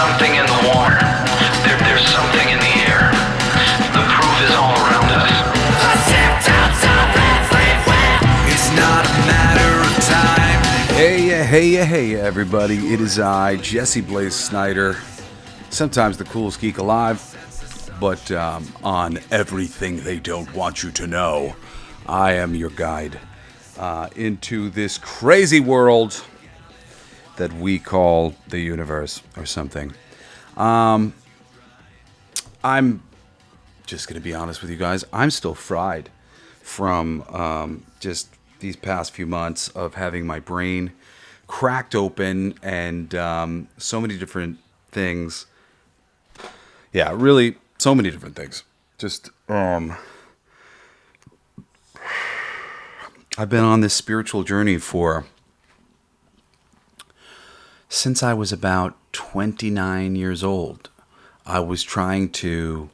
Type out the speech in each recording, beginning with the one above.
something in the water. There's something in the air. The proof is all around us. It's not a matter of time. Hey, everybody. It is I, Jesse Blaze Snyder, sometimes the coolest geek alive, but on everything they don't want you to know, I am your guide into this crazy world that we call the universe or something. I'm just going to be honest with you guys. I'm still fried from just these past few months of having my brain cracked open and so many different things. Yeah, really, so many different things. Just, I've been on this spiritual journey since I was about 29 years old. I was trying to,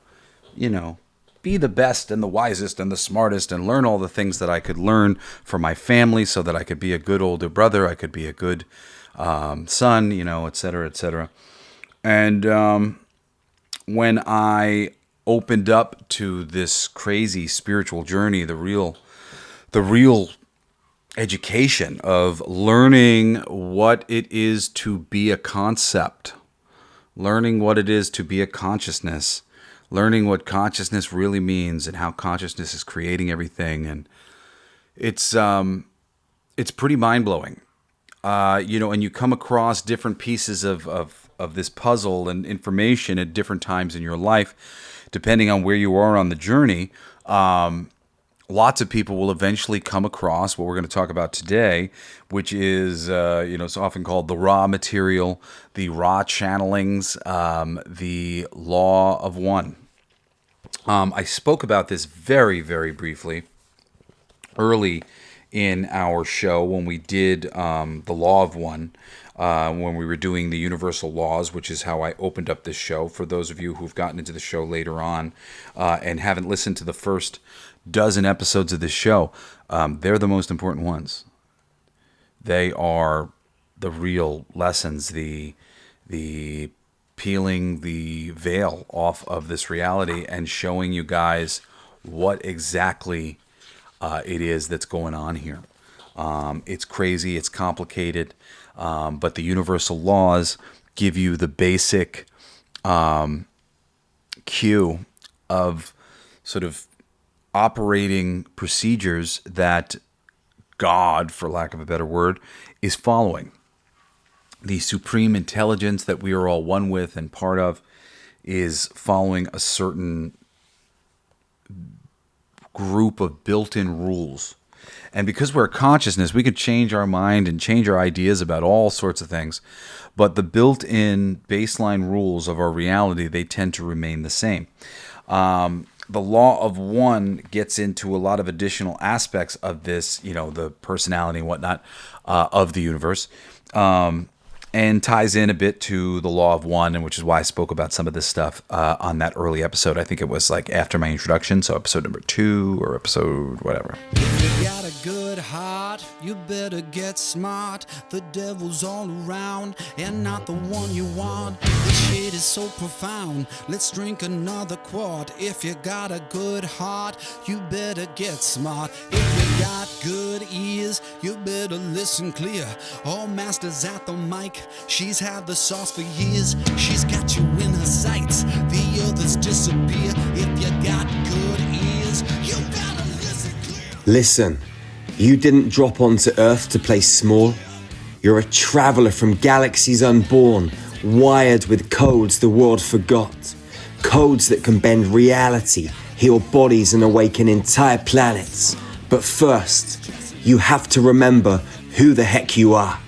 be the best and the wisest and the smartest and learn all the things that I could learn for my family so that I could be a good older brother, I could be a good son, et cetera, et cetera. And when I opened up to this crazy spiritual journey, the real education of learning what it is to be a concept, learning what it is to be a consciousness, learning what consciousness really means and how consciousness is creating everything. And it's pretty mind-blowing. And you come across different pieces of this puzzle and information at different times in your life, depending on where you are on the journey. Lots of people will eventually come across what we're going to talk about today, which is, it's often called the raw material, the raw channelings, the law of one. I spoke about this very, very briefly early in our show when we did the law of one, when we were doing the universal laws, which is how I opened up this show. For those of you who've gotten into the show later on and haven't listened to the first dozen episodes of this show, they're the most important ones. They are the real lessons, the peeling the veil off of this reality and showing you guys what exactly it is that's going on here. It's crazy, it's complicated, but the universal laws give you the basic cue of sort of operating procedures that God, for lack of a better word, is following. The supreme intelligence that we are all one with and part of is following a certain group of built-in rules. And because we're a consciousness, we could change our mind and change our ideas about all sorts of things. But the built-in baseline rules of our reality, they tend to remain the same. The law of one gets into a lot of additional aspects of this, the personality and whatnot of the universe, and ties in a bit to the law of one, and which is why I spoke about some of this stuff on that early episode. I think it was like after my introduction, so episode number 2 or episode whatever. If you got a good heart, you better get smart. The devil's all around and not the one you want. This shit is so profound. Let's drink another quart. If you got a good heart, you better get smart. If you got good ears, you better listen clear. All masters at the mic, she's had the sauce for years. She's got you in her sights, the others disappear. If you got good ears, you better listen clear. Listen, you didn't drop onto Earth to play small. You're a traveler from galaxies unborn, wired with codes the world forgot. Codes that can bend reality, heal bodies and awaken entire planets. But first, you have to remember who the heck you are.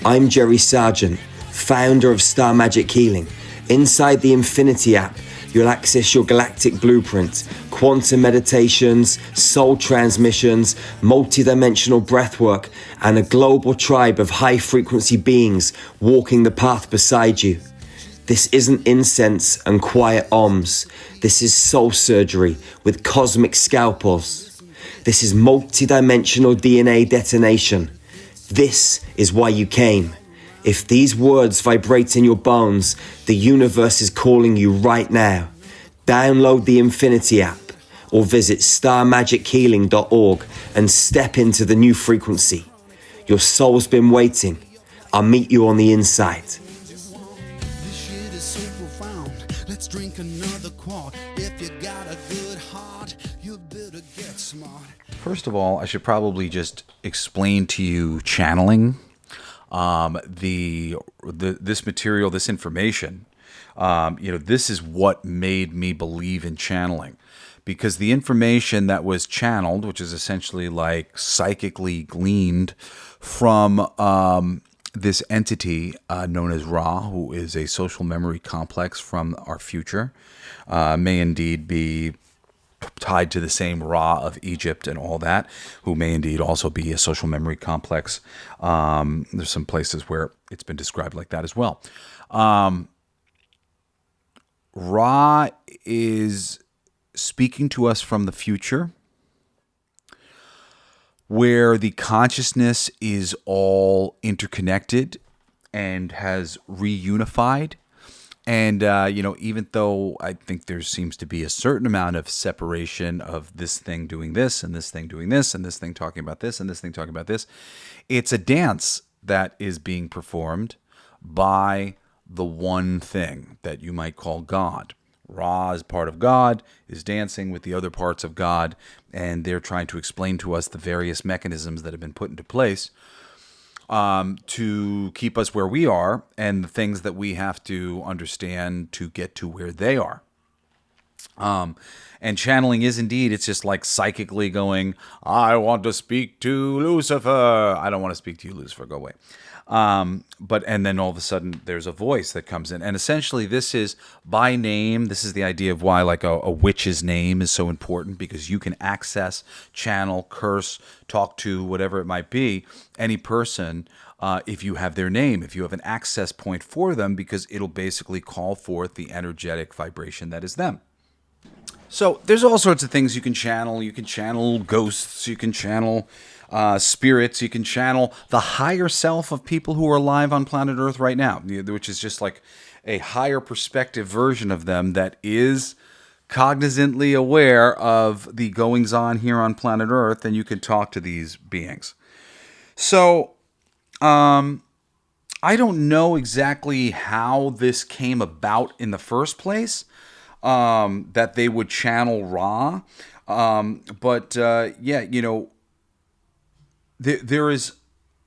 I'm Jerry Sargent, founder of Star Magic Healing. Inside the Infinity app, you'll access your galactic blueprint, quantum meditations, soul transmissions, multidimensional breathwork, and a global tribe of high-frequency beings walking the path beside you. This isn't incense and quiet ohms. This is soul surgery with cosmic scalpels. This is multidimensional DNA detonation. This is why you came. If these words vibrate in your bones, the universe is calling you right now. Download the Infinity app or visit starmagichealing.org and step into the new frequency. Your soul's been waiting. I'll meet you on the inside. This shit is so profound. Let's drink another quart. If you got a good heart, you better get smart. First of all, I should probably just explain to you channeling. This material, this information, this is what made me believe in channeling, because the information that was channeled, which is essentially like psychically gleaned from this entity known as Ra, who is a social memory complex from our future, may indeed be tied to the same Ra of Egypt and all that, who may indeed also be a social memory complex. There's some places where it's been described like that as well. Ra is speaking to us from the future, where the consciousness is all interconnected and has reunified. And, even though I think there seems to be a certain amount of separation of this thing doing this and this thing doing this and this thing talking about this and this thing talking about this, it's a dance that is being performed by the one thing that you might call God. Ra is part of God, is dancing with the other parts of God, and they're trying to explain to us the various mechanisms that have been put into place to keep us where we are and the things that we have to understand to get to where they are. And channeling is indeed, it's just like psychically going, I want to speak to Lucifer. I don't want to speak to you, Lucifer. Go away. And then all of a sudden there's a voice that comes in. And essentially this is by name. This is the idea of why like a witch's name is so important, because you can access, channel, curse, talk to, whatever it might be, any person, if you have their name, if you have an access point for them, because it'll basically call forth the energetic vibration that is them. So there's all sorts of things you can channel. You can channel ghosts. You can channel spirits. You can channel the higher self of people who are alive on planet Earth right now, which is just like a higher perspective version of them that is cognizantly aware of the goings on here on planet Earth, and you can talk to these beings. So I don't know exactly how this came about in the first place, that they would channel Ra. There is,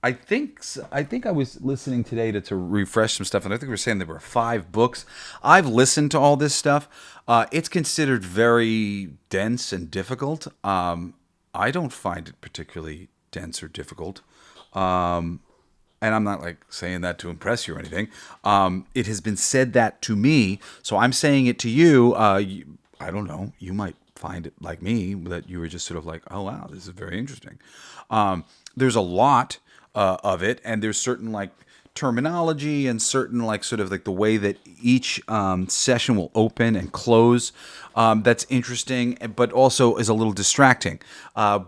I think I was listening today to refresh some stuff, and I think we were saying there were 5 books. I've listened to all this stuff. It's considered very dense and difficult. I don't find it particularly dense or difficult. And I'm not like saying that to impress you or anything. It has been said that to me, so I'm saying it to you. I don't know. You might find it like me, that you were just sort of like, oh wow, this is very interesting. There's a lot of it, and there's certain like terminology and certain like sort of like the way that each session will open and close. That's interesting, but also is a little distracting.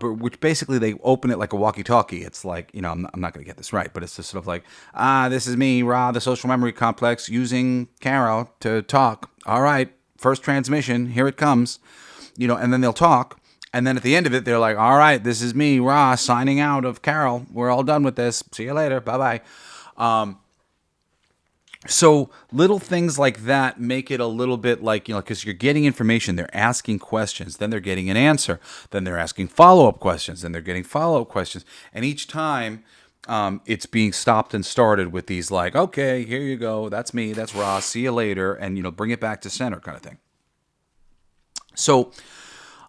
Which basically they open it like a walkie-talkie. It's like, I'm not going to get this right, but it's just sort of like, this is me, Ra, the social memory complex, using Carol to talk. All right, first transmission, here it comes. And then they'll talk. And then at the end of it, they're like, all right, this is me, Ra, signing out of Carol. We're all done with this. See you later. Bye-bye. So little things like that make it a little bit like, because you're getting information, they're asking questions, then they're getting an answer, then they're asking follow-up questions, then they're getting follow-up questions. And each time it's being stopped and started with these like, okay, here you go. That's me. That's Ra. See you later. And, bring it back to center kind of thing. So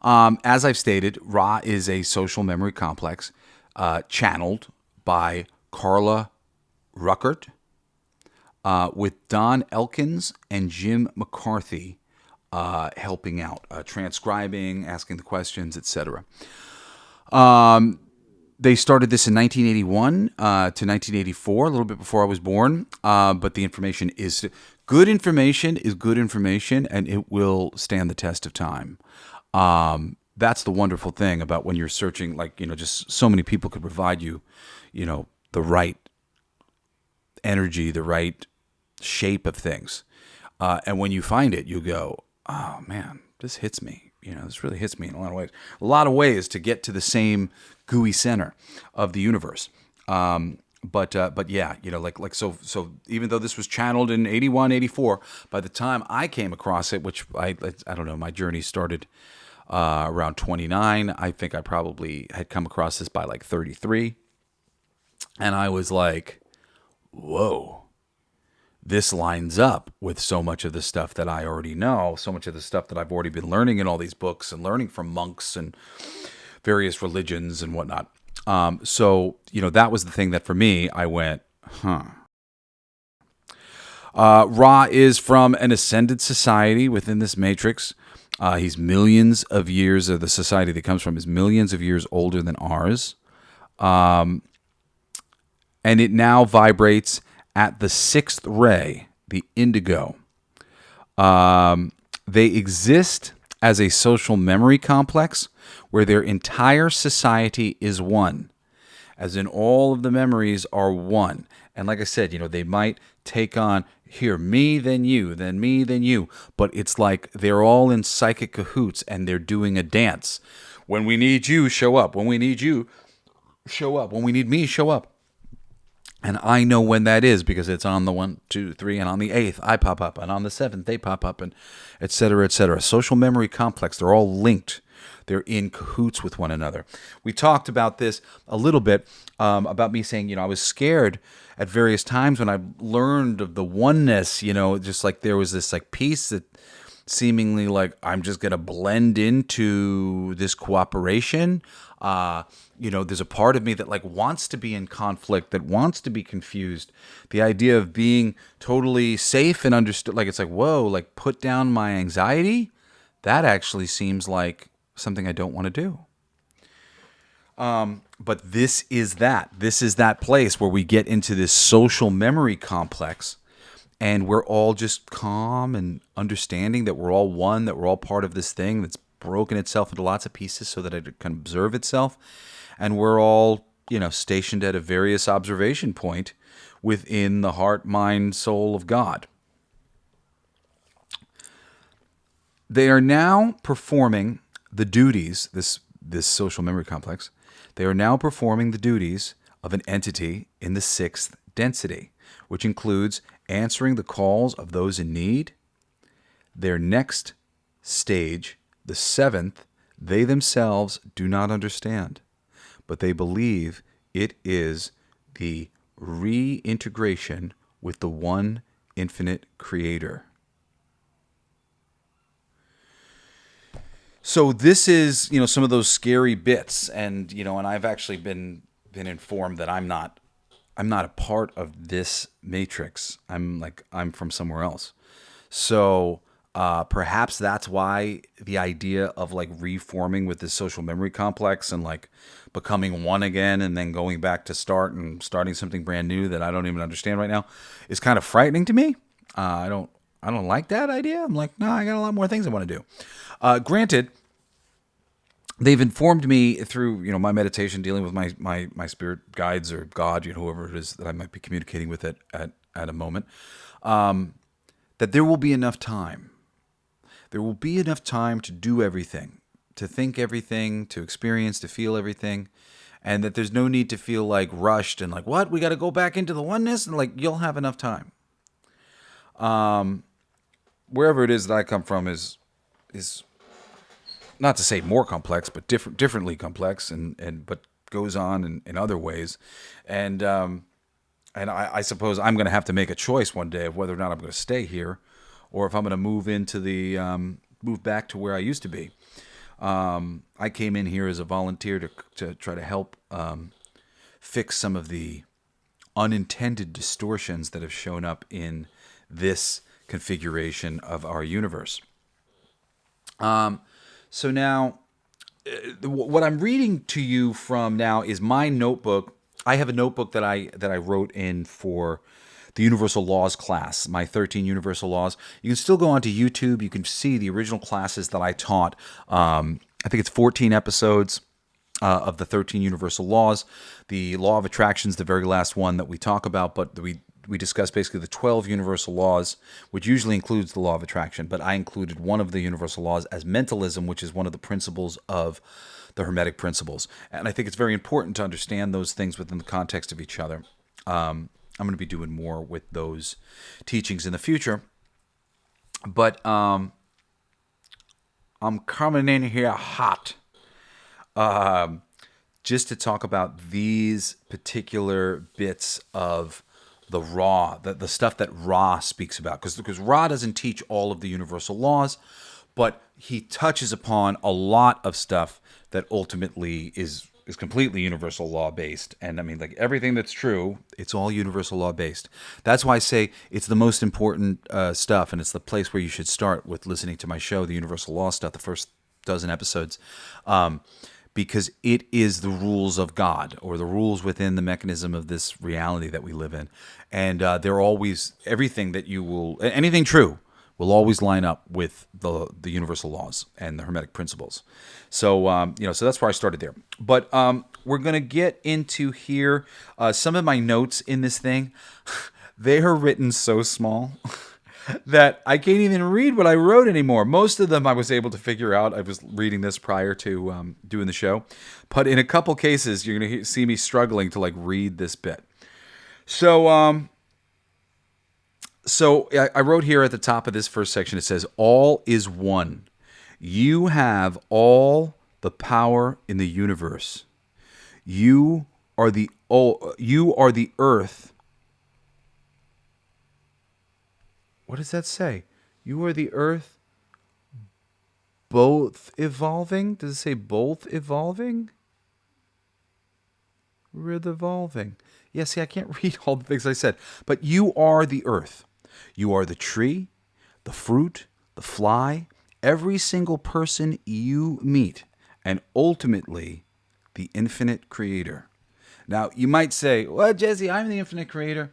as I've stated, Ra is a social memory complex channeled by Carla Ruckert, with Don Elkins and Jim McCarthy helping out, transcribing, asking the questions, etc. They started this in 1981 to 1984, a little bit before I was born, but the information is good information, and it will stand the test of time. That's the wonderful thing about when you're searching, just so many people could provide you, the right energy, the right shape of things. And when you find it, you go, oh man, this hits me. This really hits me in a lot of ways. A lot of ways to get to the same gooey center of the universe. But yeah, so even though this was channeled in 81, 84, by the time I came across it, which I don't know, my journey started around 29. I think I probably had come across this by like 33. And I was like, whoa, this lines up with so much of the stuff that I already know, so much of the stuff that I've already been learning in all these books and learning from monks and various religions and whatnot. So that was the thing that for me, I went, huh. Ra is from an ascended society within this matrix. He's millions of years, of the society that comes from is millions of years older than ours. And it now vibrates at the sixth ray, the indigo. They exist as a social memory complex where their entire society is one, as in all of the memories are one. And like I said, they might take on, here, me, then you, then me, then you. But it's like they're all in psychic cahoots and they're doing a dance. When we need you, show up. When we need you, show up. When we need me, show up. And I know when that is because it's on the 1, 2, 3, and on the 8th, I pop up, and on the 7th, they pop up, and et cetera, et cetera. Social memory complex, they're all linked. They're in cahoots with one another. We talked about this a little bit, about me saying, I was scared at various times when I learned of the oneness, just like there was this like piece that seemingly like I'm just going to blend into this cooperation. There's a part of me that like wants to be in conflict, that wants to be confused. The idea of being totally safe and understood, like it's like, whoa, like put down my anxiety. That actually seems like something I don't want to do. But this is that place where we get into this social memory complex and we're all just calm and understanding that we're all one, that we're all part of this thing that's broken itself into lots of pieces so that it can observe itself. And we're all, stationed at a various observation point within the heart, mind, soul of God. They are now performing the duties, this social memory complex, they are now performing the duties of an entity in the 6th density, which includes answering the calls of those in need. Their next stage, the 7th, they themselves do not understand, but they believe it is the reintegration with the one infinite creator. So this is, some of those scary bits, and and I've actually been informed that I'm not a part of this matrix. I'm from somewhere else. So perhaps that's why the idea of like reforming with this social memory complex and like becoming one again and then going back to starting something brand new that I don't even understand right now is kind of frightening to me. I don't like that idea. I'm like, no, I got a lot more things I want to do. Granted, they've informed me through my meditation, dealing with my spirit guides or God, whoever it is that I might be communicating with at a moment, that there will be enough time. There will be enough time to do everything, to think everything, to experience, to feel everything, and that there's no need to feel like rushed and like, what, we got to go back into the oneness, and like you'll have enough time. Wherever it is that I come from is not to say more complex, but differently complex, but goes on in other ways, and I suppose I'm going to have to make a choice one day of whether or not I'm going to stay here, or if I'm going to move back to where I used to be. I came in here as a volunteer to try to help fix some of the unintended distortions that have shown up in this configuration of our universe. So now, what I'm reading to you from now is my notebook. I have a notebook that I wrote in for the Universal Laws class, my 13 Universal Laws. You can still go onto YouTube. You can see the original classes that I taught. I think it's 14 episodes of the 13 Universal Laws. The Law of Attraction is the very last one that we talk about, but we we discussed basically the 12 universal laws, which usually includes the law of attraction, but I included one of the universal laws as mentalism, which is one of the principles of the Hermetic principles. And I think it's very important to understand those things within the context of each other. I'm going to be doing more with those teachings in the future. But I'm coming in here hot just to talk about these particular bits of the Ra, the stuff that Ra speaks about. Because Ra doesn't teach all of the universal laws, but he touches upon a lot of stuff that ultimately is completely universal law based. And I mean, like everything that's true, it's all universal law based. That's why I say it's the most important stuff, and it's the place where you should start with listening to my show, the universal law stuff, the first dozen episodes, because it is the rules of God, or the rules within the mechanism of this reality that we live in. And they're always, everything that you will, anything true will always line up with the universal laws and the Hermetic principles. So, so that's where I started there. But we're going to get into here some of my notes in this thing. They are written so small that I can't even read what I wrote anymore. Most of them I was able to figure out. I was reading this prior to doing the show. But in a couple cases, you're going to see me struggling to like read this bit. So I wrote here at the top of this first section, it says, all is one. You have all the power in the universe. You are the earth. What does that say? You are the earth both evolving? Does it say both evolving? We're evolving. Yeah, see, I can't read all the things I said. But you are the earth. You are the tree, the fruit, the fly, every single person you meet, and ultimately, the infinite creator. Now, you might say, well, Jesse, I'm the infinite creator.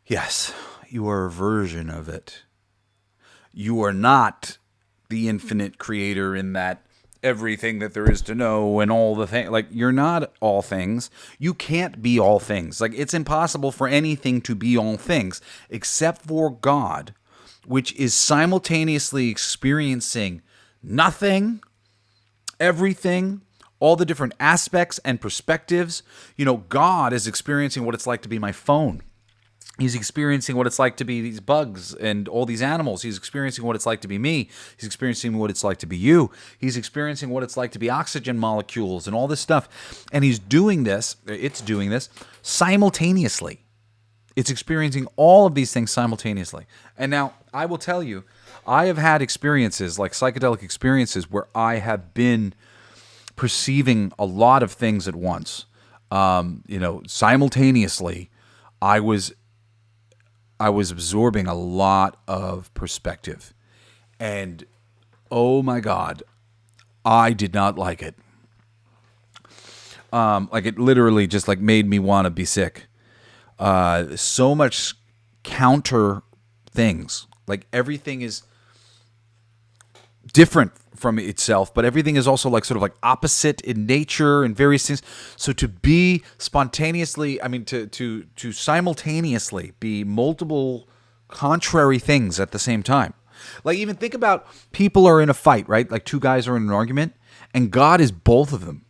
Yes, you are a version of it. You are not the infinite creator in that everything that there is to know and all the things. Like, you're not all things. You can't be all things. Like, it's impossible for anything to be all things except for God, which is simultaneously experiencing nothing, everything, all the different aspects and perspectives. You know, God is experiencing what it's like to be my phone. He's experiencing what it's like to be these bugs and all these animals. He's experiencing what it's like to be me. He's experiencing what it's like to be you. He's experiencing what it's like to be oxygen molecules and all this stuff. And it's doing this simultaneously. It's experiencing all of these things simultaneously. And now, I will tell you, I have had experiences, like psychedelic experiences, where I have been perceiving a lot of things at once. Simultaneously, I was absorbing a lot of perspective. And oh my God, I did not like it. Like it literally just like made me want to be sick. So much counter things. Like everything is different from itself, but everything is also like sort of like opposite in nature and various things. So to be spontaneously, to simultaneously be multiple contrary things at the same time. Like even think about people are in a fight, right? Like two guys are in an argument and God is both of them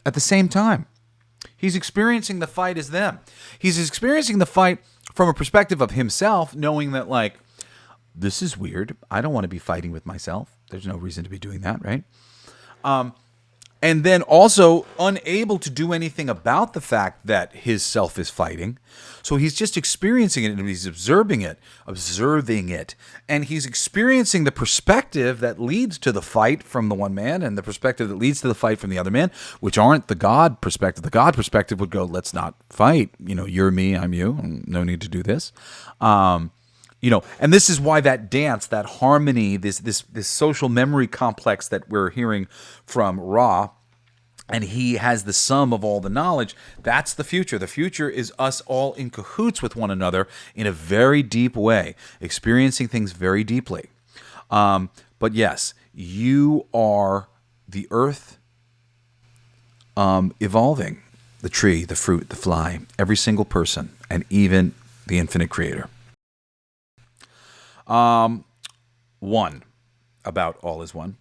at the same time. He's experiencing the fight as them. He's experiencing the fight from a perspective of himself, knowing that like, this is weird. I don't want to be fighting with myself. There's no reason to be doing that, right? And then also unable to do anything about the fact that his self is fighting. So he's just experiencing it and he's observing it. And he's experiencing the perspective that leads to the fight from the one man and the perspective that leads to the fight from the other man, which aren't the God perspective. The God perspective would go, let's not fight. You're me, I'm you. No need to do this. And this is why that dance, that harmony, this social memory complex that we're hearing from Ra, and he has the sum of all the knowledge, that's the future. The future is us all in cahoots with one another in a very deep way, experiencing things very deeply. But yes, you are the earth evolving. the tree, the fruit, the fly, every single person, and even the infinite creator. One, about all is one.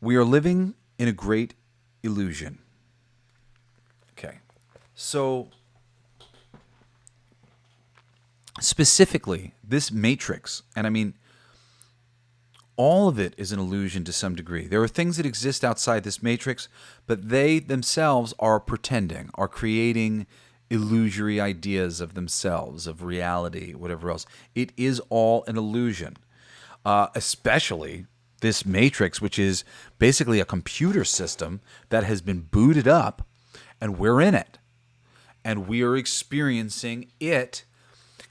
We are living in a great illusion. Okay. So, specifically, this matrix, and I mean, all of it is an illusion to some degree. There are things that exist outside this matrix, but they themselves are pretending, are creating illusory ideas of themselves, of reality, whatever else. It is all an illusion, especially this matrix, which is basically a computer system that has been booted up, and we're in it. And we are experiencing it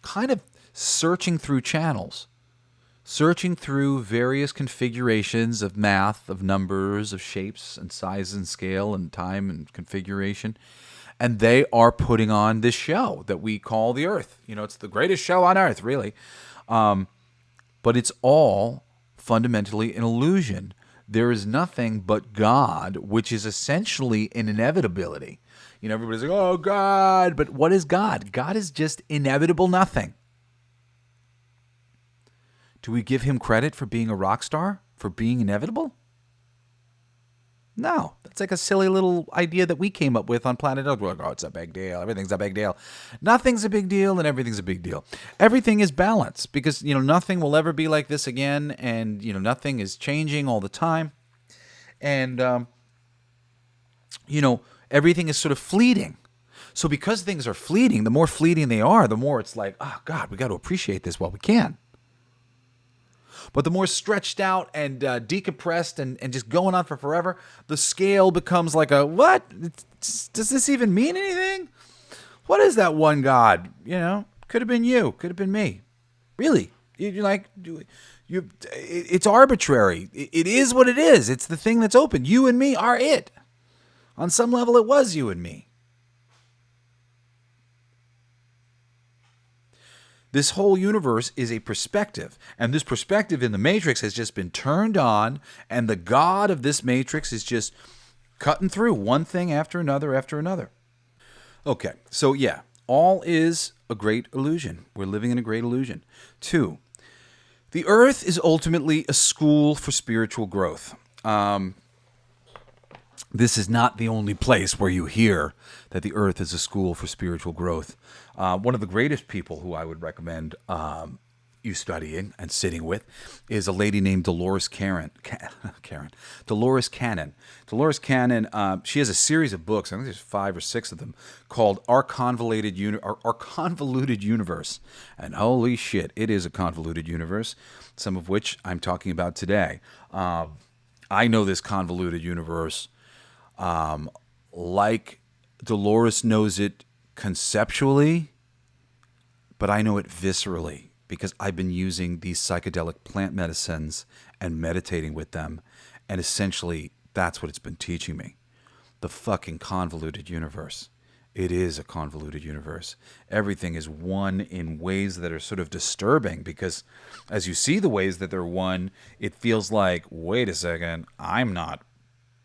kind of searching through channels, searching through various configurations of math, of numbers, of shapes and size and scale and time and configuration. And they are putting on this show that we call the Earth. You know, it's the greatest show on Earth, really. But it's all fundamentally an illusion. There is nothing but God, which is essentially an inevitability. You know, everybody's like, oh, God. But what is God? God is just inevitable nothing. Do we give him credit for being a rock star? For being inevitable? No. That's like a silly little idea that we came up with on planet Earth. We're like, oh, it's a big deal. Everything's a big deal. Nothing's a big deal and everything's a big deal. Everything is balance because, you know, nothing will ever be like this again. And, you know, nothing is changing all the time. And, you know, everything is sort of fleeting. So because things are fleeting, the more fleeting they are, the more it's like, oh, God, we got to appreciate this while we can. But the more stretched out and decompressed and just going on for forever, the scale becomes like a, what? Does this even mean anything? What is that one God? You know, could have been you, could have been me. Really? It's arbitrary. It is what it is. It's the thing that's open. You and me are it. On some level, it was you and me. This whole universe is a perspective, and this perspective in the Matrix has just been turned on, and the God of this Matrix is just cutting through one thing after another after another. Okay, so yeah, all is a great illusion. We're living in a great illusion. 2, the Earth is ultimately a school for spiritual growth. This is not the only place where you hear that the Earth is a school for spiritual growth. One of the greatest people who I would recommend you studying and sitting with is a lady named Dolores Cannon. Dolores Cannon. Dolores Cannon, she has a series of books, I think there's 5 or 6 of them, called Our Convoluted Universe. And holy shit, it is a convoluted universe, some of which I'm talking about today. I know this convoluted universe like Dolores knows it conceptually, but I know it viscerally because I've been using these psychedelic plant medicines and meditating with them, and essentially that's what it's been teaching me. The fucking convoluted universe. It is a convoluted universe. Everything is one in ways that are sort of disturbing because as you see the ways that they're one, it feels like, wait a second, I'm not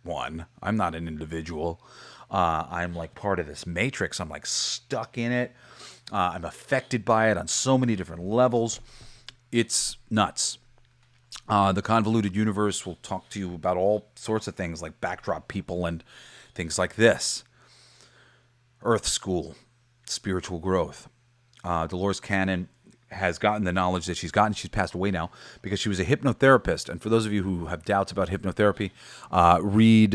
one. I'm not an individual. I'm like part of this matrix. I'm like stuck in it. I'm affected by it on so many different levels. It's nuts. The convoluted universe will talk to you about all sorts of things like backdrop people and things like this. Earth School, spiritual growth. Dolores Cannon has gotten the knowledge that she's gotten. She's passed away now because she was a hypnotherapist. And for those of you who have doubts about hypnotherapy, read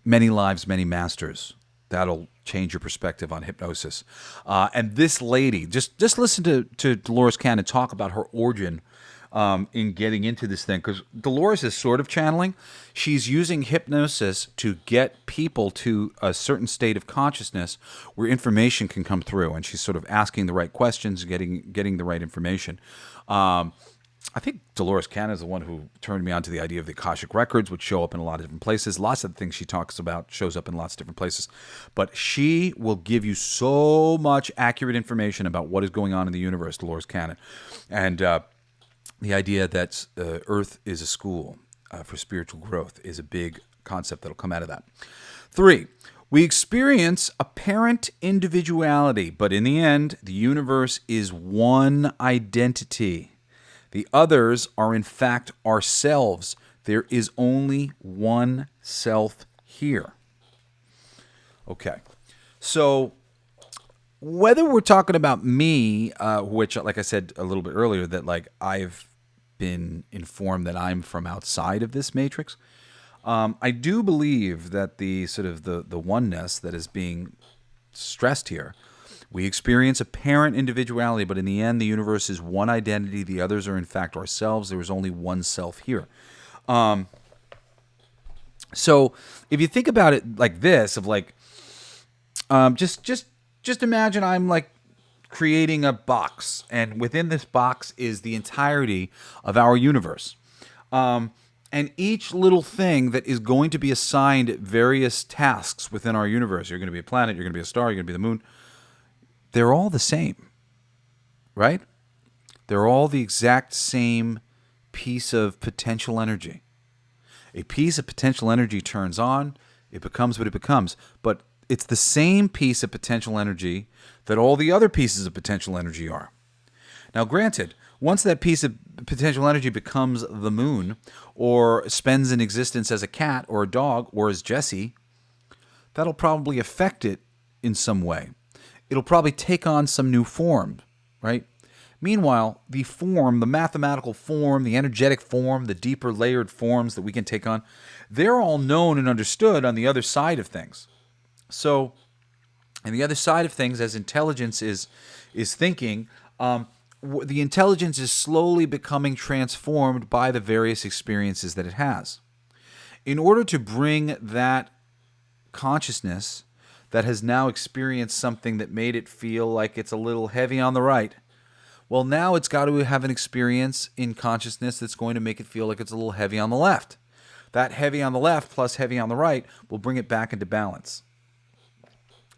Many Lives, Many Masters. That'll change your perspective on hypnosis. And this lady, just listen to Dolores Cannon talk about her origin in getting into this thing, because Dolores is sort of channeling. She's using hypnosis to get people to a certain state of consciousness where information can come through, and she's sort of asking the right questions, getting the right information. I think Dolores Cannon is the one who turned me on to the idea of the Akashic Records, which show up in a lot of different places. Lots of the things she talks about shows up in lots of different places. But she will give you so much accurate information about what is going on in the universe, Dolores Cannon. And the idea that Earth is a school. for spiritual growth is a big concept that'll come out of that. 3, we experience apparent individuality, but in the end, the universe is one identity. The others are in fact ourselves. There is only one self here. Okay, so whether we're talking about me, which, like I said a little bit earlier, that like I've been informed that I'm from outside of this matrix, I do believe that the sort of the oneness that is being stressed here, we experience apparent individuality, but in the end, the universe is one identity. The others are in fact ourselves. There is only one self here. So if you think about it like this, of like, just imagine I'm like creating a box, and within this box is the entirety of our universe. And each little thing that is going to be assigned various tasks within our universe, you're going to be a planet, you're going to be a star, you're going to be the moon, they're all the same, right? They're all the exact same piece of potential energy. A piece of potential energy turns on, it becomes what it becomes. But it's the same piece of potential energy that all the other pieces of potential energy are. Now, granted, once that piece of potential energy becomes the moon, or spends an existence as a cat or a dog or as Jesse, that'll probably affect it in some way. It'll probably take on some new form, right? Meanwhile, the form, the mathematical form, the energetic form, the deeper layered forms that we can take on, they're all known and understood on the other side of things. So, and the other side of things, as intelligence is thinking, the intelligence is slowly becoming transformed by the various experiences that it has. In order to bring that consciousness that has now experienced something that made it feel like it's a little heavy on the right, well, now it's got to have an experience in consciousness that's going to make it feel like it's a little heavy on the left. That heavy on the left plus heavy on the right will bring it back into balance.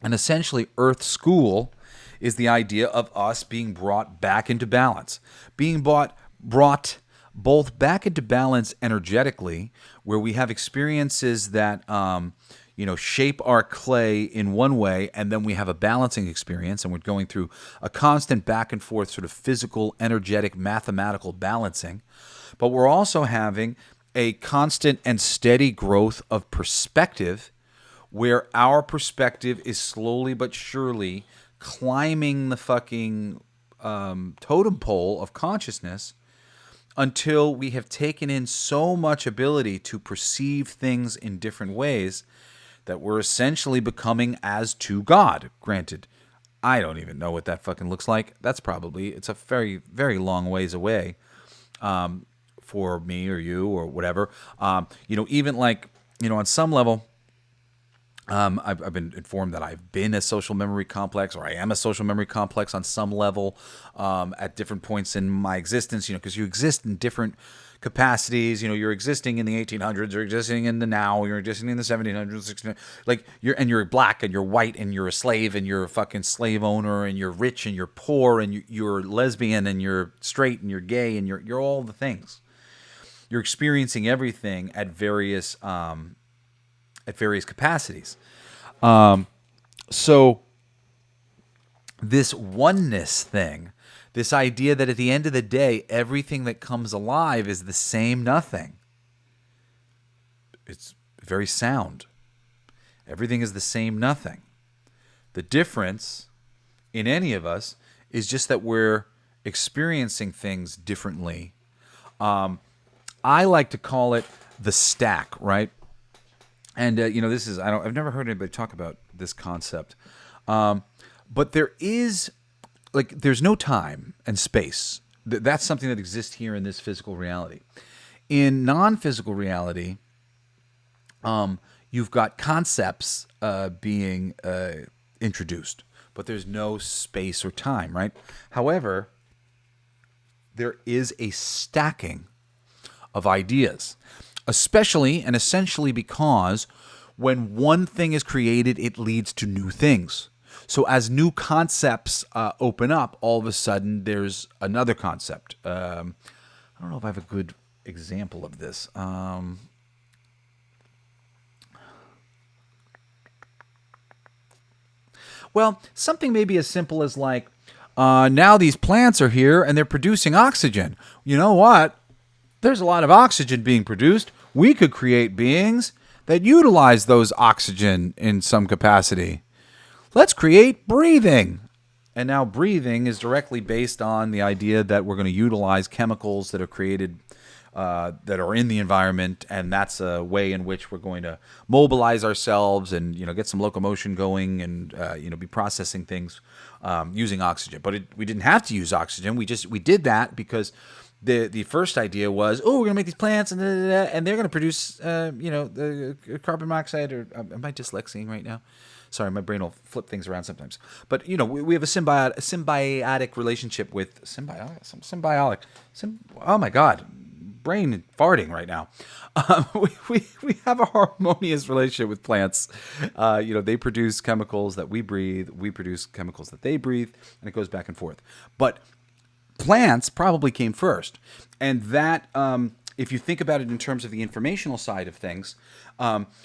And essentially, Earth School is the idea of us being brought back into balance. Being brought both back into balance energetically, where we have experiences that shape our clay in one way, and then we have a balancing experience, and we're going through a constant back and forth sort of physical, energetic, mathematical balancing. But we're also having a constant and steady growth of perspective, where our perspective is slowly but surely climbing the fucking totem pole of consciousness until we have taken in so much ability to perceive things in different ways that we're essentially becoming as to God. Granted, I don't even know what that fucking looks like. It's a very, very long ways away for me or you or whatever. Even like, on some level, I've been informed that I've been a social memory complex, or I am a social memory complex on some level at different points in my existence, because you exist in different capacities. You're existing in the 1800s, you're existing in the now, you're existing in the 1700s, 1600s, like you're black and you're white and you're a slave and you're a fucking slave owner and you're rich and you're poor and you're lesbian and you're straight and you're gay and you're all the things. You're experiencing everything at various capacities. So this oneness thing, this idea that at the end of the day, everything that comes alive is the same nothing. It's very sound. Everything is the same nothing. The difference in any of us is just that we're experiencing things differently. I like to call it the stack, right? And this is I've never heard anybody talk about this concept, but there's no time and space. That's something that exists here in this physical reality. In non-physical reality, you've got concepts being introduced, but there's no space or time, right? However, there is a stacking of ideas. Especially and essentially because when one thing is created, it leads to new things. So as new concepts open up, all of a sudden there's another concept. I don't know if I have a good example of this. Well, something maybe as simple as like, now these plants are here and they're producing oxygen. You know what? There's a lot of oxygen being produced. We could create beings that utilize those oxygen in some capacity. Let's create breathing. And now breathing is directly based on the idea that we're going to utilize chemicals that are created, that are in the environment, and that's a way in which we're going to mobilize ourselves and get some locomotion going and be processing things using oxygen. But we didn't have to use oxygen. We did that because the first idea was, we're going to make these plants and and they're going to produce the carbon monoxide. Or am I dyslexic right now? Sorry, my brain will flip things around sometimes. But we have a symbiotic relationship with oh my God, brain farting right now. We have a harmonious relationship with plants. They produce chemicals that we breathe. We produce chemicals that they breathe, and it goes back and forth. But plants probably came first, and that if you think about it in terms of the informational side of things,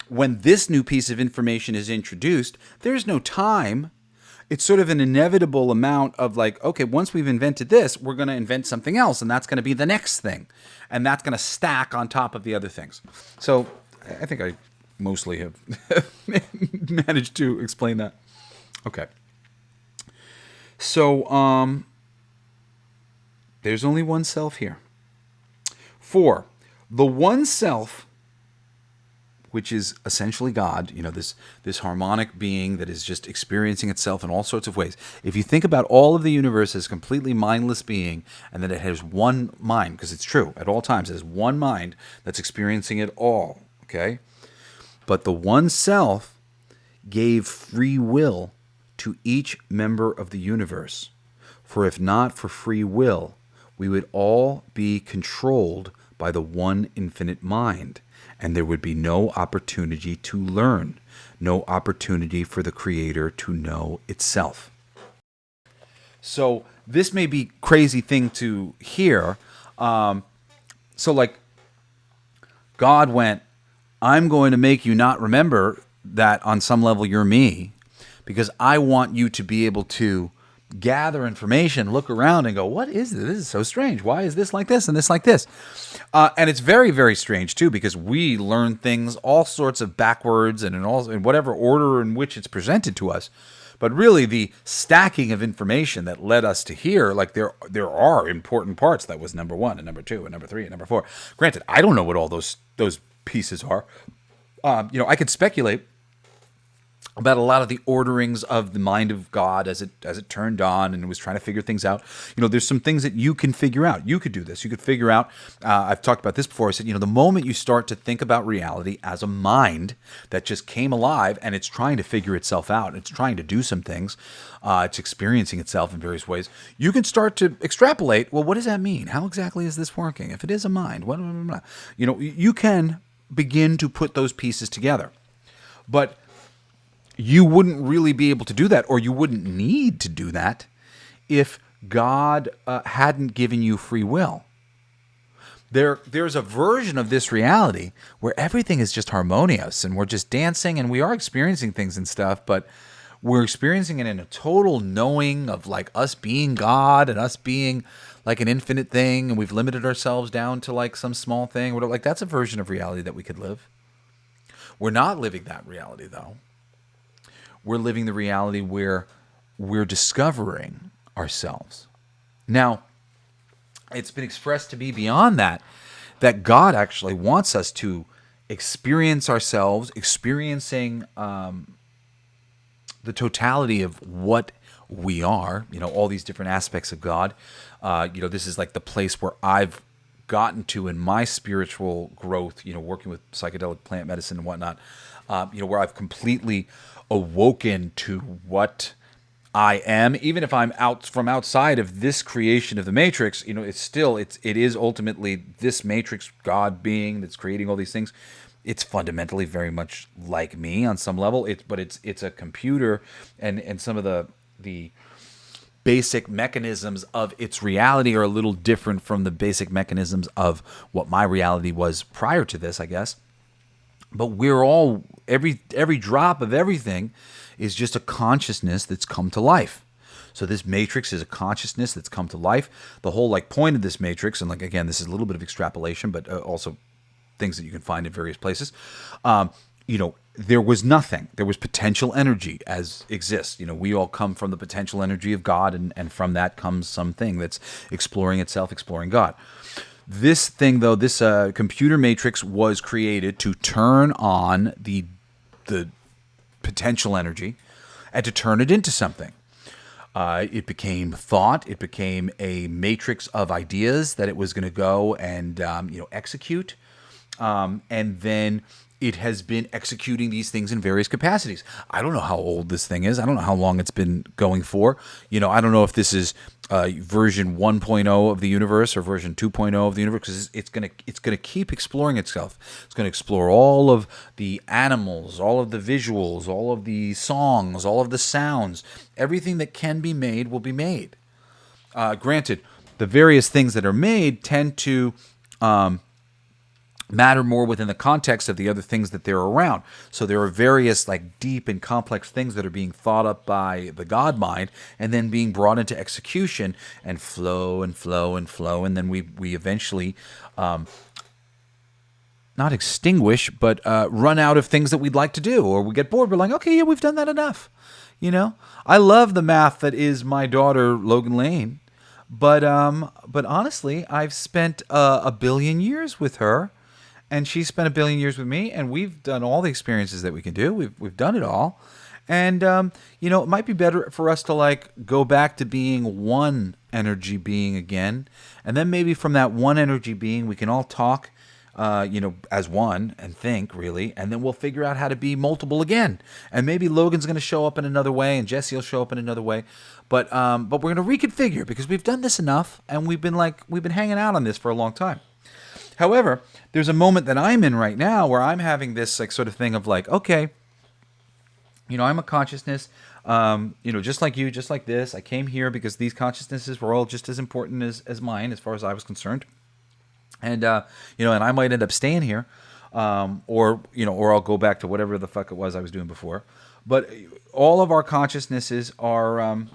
when this new piece of information is introduced, there's no time. It's sort of an inevitable amount of like, okay, once we've invented this, we're going to invent something else, and that's going to be the next thing, and that's going to stack on top of the other things. So I think I mostly have managed to explain that. Okay. So there's only one self here. 4, the one self, which is essentially God, this harmonic being that is just experiencing itself in all sorts of ways. If you think about all of the universe as completely mindless being, and that it has one mind, because it's true, at all times, it has one mind that's experiencing it all, okay? But the one self gave free will to each member of the universe. For if not for free will, we would all be controlled by the one infinite mind, and there would be no opportunity to learn, no opportunity for the Creator to know itself. So this may be a crazy thing to hear. So like God went, I'm going to make you not remember that on some level you're me, because I want you to be able to gather information, look around and go, what is this? This is so strange. Why is this like this and this like this? And it's very, very strange too, because we learn things all sorts of backwards and in whatever order in which it's presented to us. But really the stacking of information that led us to here, like there are important parts. That was number 1 and number 2 and number 3 and number 4. Granted, I don't know what all those pieces are. I could speculate about a lot of the orderings of the mind of God as it turned on and was trying to figure things out. There's some things that you can figure out. You could do this. You could figure out, I've talked about this before. I said, the moment you start to think about reality as a mind that just came alive and it's trying to figure itself out, it's trying to do some things, it's experiencing itself in various ways, you can start to extrapolate, well, what does that mean? How exactly is this working? If it is a mind, you can begin to put those pieces together. But you wouldn't really be able to do that, or you wouldn't need to do that, if God hadn't given you free will. There's a version of this reality where everything is just harmonious and we're just dancing and we are experiencing things and stuff, but we're experiencing it in a total knowing of like us being God and us being like an infinite thing, and we've limited ourselves down to like some small thing. Like that's a version of reality that we could live. We're not living that reality though. We're living the reality where we're discovering ourselves. Now, it's been expressed to me beyond that God actually wants us to experience ourselves, experiencing the totality of what we are, all these different aspects of God. This is like the place where I've gotten to in my spiritual growth, working with psychedelic plant medicine and whatnot, where I've completely awoken to what I am, even if I'm out from outside of this creation of the Matrix. It is ultimately this Matrix God being that's creating all these things. It's fundamentally very much like me on some level. But it's a computer, and some of the basic mechanisms of its reality are a little different from the basic mechanisms of what my reality was prior to this, I guess. But we're all, every drop of everything is just a consciousness that's come to life. So this matrix is a consciousness that's come to life. The whole like point of this matrix, and like again, this is a little bit of extrapolation, but also things that you can find in various places. There was nothing. There was potential energy as exists. We all come from the potential energy of God, and from that comes something that's exploring itself, exploring God. This thing, though, this computer matrix was created to turn on the potential energy and to turn it into something. It became thought. It became a matrix of ideas that it was going to go and execute. And then it has been executing these things in various capacities. I don't know how old this thing is. I don't know how long it's been going for. I don't know if this is version 1.0 of the universe or version 2.0 of the universe, because it's gonna keep exploring itself. It's gonna explore all of the animals, all of the visuals, all of the songs, all of the sounds. Everything that can be made will be made. Granted, the various things that are made tend to matter more within the context of the other things that they're around. So there are various like deep and complex things that are being thought up by the God mind and then being brought into execution and flow and flow and flow. And then we eventually not extinguish, but run out of things that we'd like to do, or we get bored. We're like, okay, yeah, we've done that enough. I love the math that is my daughter, Logan Lane. But honestly, I've spent a billion years with her, and she spent a billion years with me, and we've done all the experiences that we can do. We've done it all, and it might be better for us to like go back to being one energy being again, and then maybe from that one energy being, we can all talk, as one and think really, and then we'll figure out how to be multiple again. And maybe Logan's going to show up in another way, and Jesse will show up in another way. But we're going to reconfigure because we've done this enough, and we've been hanging out on this for a long time. However, there's a moment that I'm in right now where I'm having this like sort of thing of like, okay, I'm a consciousness, just like you, just like this. I came here because these consciousnesses were all just as important as mine, as far as I was concerned. And and I might end up staying here, or I'll go back to whatever the fuck it was I was doing before. But all of our consciousnesses are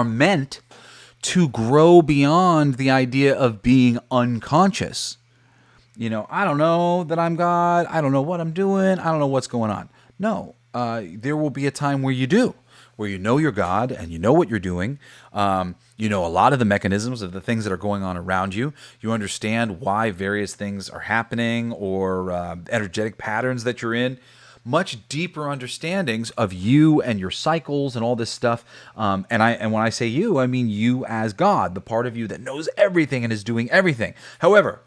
meant to grow beyond the idea of being unconscious. I don't know that I'm God. I don't know what I'm doing. I don't know what's going on. No, there will be a time where you do, where you know you're God and you know what you're doing. You know a lot of the mechanisms of the things that are going on around you. You understand why various things are happening, or energetic patterns that you're in. Much deeper understandings of you and your cycles and all this stuff. And when I say you, I mean you as God, the part of you that knows everything and is doing everything. However,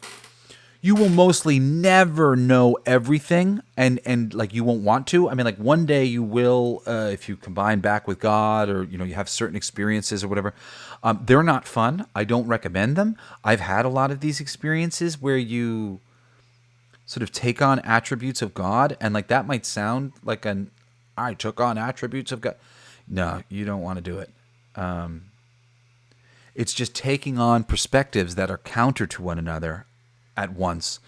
you will mostly never know everything, and like you won't want to. I mean, like one day you will, if you combine back with God, or you have certain experiences or whatever. They're not fun. I don't recommend them. I've had a lot of these experiences where you sort of take on attributes of God, and like that might sound like I took on attributes of God. No, you don't want to do it. It's just taking on perspectives that are counter to one another at once,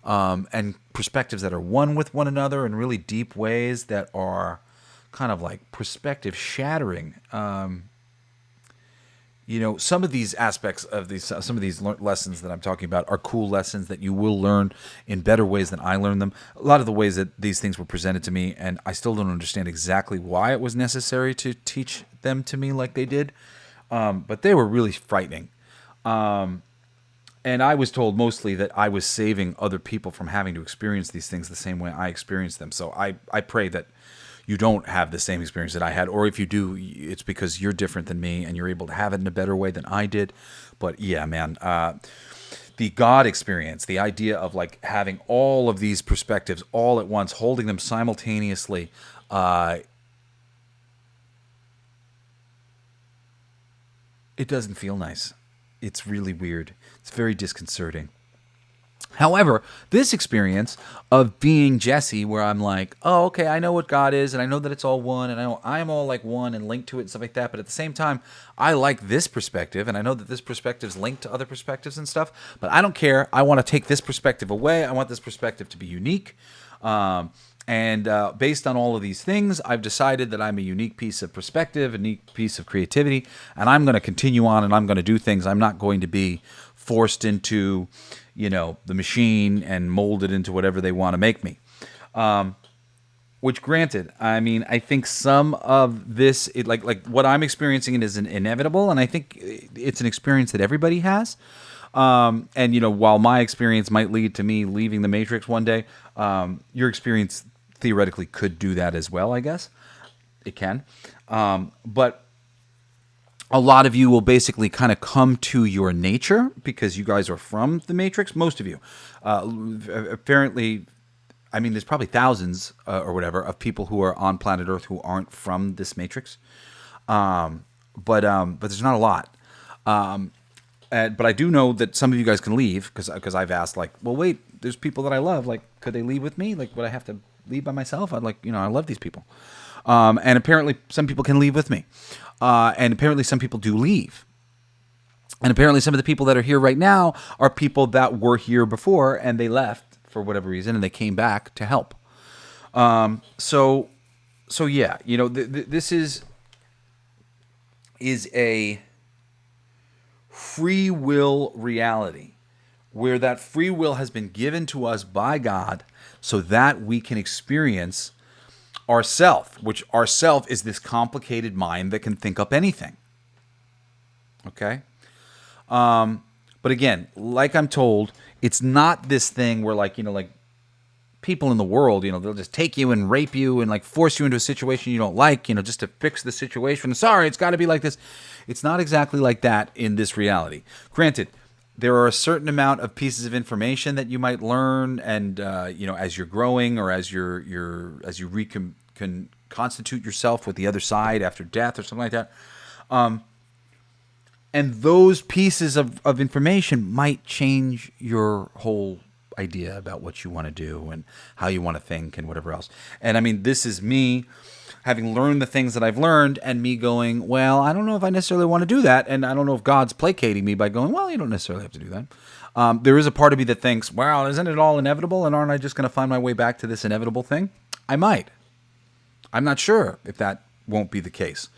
and perspectives that are one with one another in really deep ways that are kind of like perspective shattering. Some of these aspects of some of these lessons that I'm talking about are cool lessons that you will learn in better ways than I learned them. A lot of the ways that these things were presented to me, and I still don't understand exactly why it was necessary to teach them to me like they did, but they were really frightening. And I was told mostly that I was saving other people from having to experience these things the same way I experienced them. So I pray that you don't have the same experience that I had, or if you do, it's because you're different than me and you're able to have it in a better way than I did. But yeah, man, the God experience, the idea of like having all of these perspectives all at once, holding them simultaneously, it doesn't feel nice. It's really weird. It's very disconcerting. However, this experience of being Jesse, where I'm like, oh, okay, I know what God is, and I know that it's all one, and I know I'm all like one and linked to it and stuff like that. But at the same time, I like this perspective, and I know that this perspective is linked to other perspectives and stuff. But I don't care. I want to take this perspective away. I want this perspective to be unique. And based on all of these things, I've decided that I'm a unique piece of perspective, a unique piece of creativity, and I'm going to continue on and I'm going to do things. I'm not going to be forced into, the machine and molded into whatever they want to make me. Which, granted, I mean, I think some of this, like what I'm experiencing is inevitable, and I think it's an experience that everybody has. And while my experience might lead to me leaving the Matrix one day, your experience theoretically could do that as well, I guess. It can. But a lot of you will basically kind of come to your nature because you guys are from the Matrix. Most of you. Apparently, I mean, there's probably thousands or whatever of people who are on planet Earth who aren't from this Matrix. But there's not a lot. But I do know that some of you guys can leave because I've asked, like, well, wait, there's people that I love. Like, could they leave with me? Like, would I have to leave by myself? I'd I love these people. And apparently some people can leave with me. And apparently some people do leave. And apparently some of the people that are here right now are people that were here before and they left for whatever reason and they came back to help. So yeah, this is a free will reality where that free will has been given to us by God so that we can experience ourself, which ourself is this complicated mind that can think up anything. Okay? But again, like I'm told, it's not this thing where like people in the world, they'll just take you and rape you and like force you into a situation you don't like, just to fix the situation. Sorry, it's got to be like this. It's not exactly like that in this reality. Granted, there are a certain amount of pieces of information that you might learn, and as you're growing or as you can constitute yourself with the other side after death or something like that. And those pieces of information might change your whole idea about what you want to do and how you want to think and whatever else. And I mean, this is me having learned the things that I've learned and me going, well, I don't know if I necessarily want to do that. And I don't know if God's placating me by going, well, you don't necessarily have to do that. There is a part of me that thinks, well, isn't it all inevitable? And aren't I just going to find my way back to this inevitable thing? I might. I'm not sure if that won't be the case.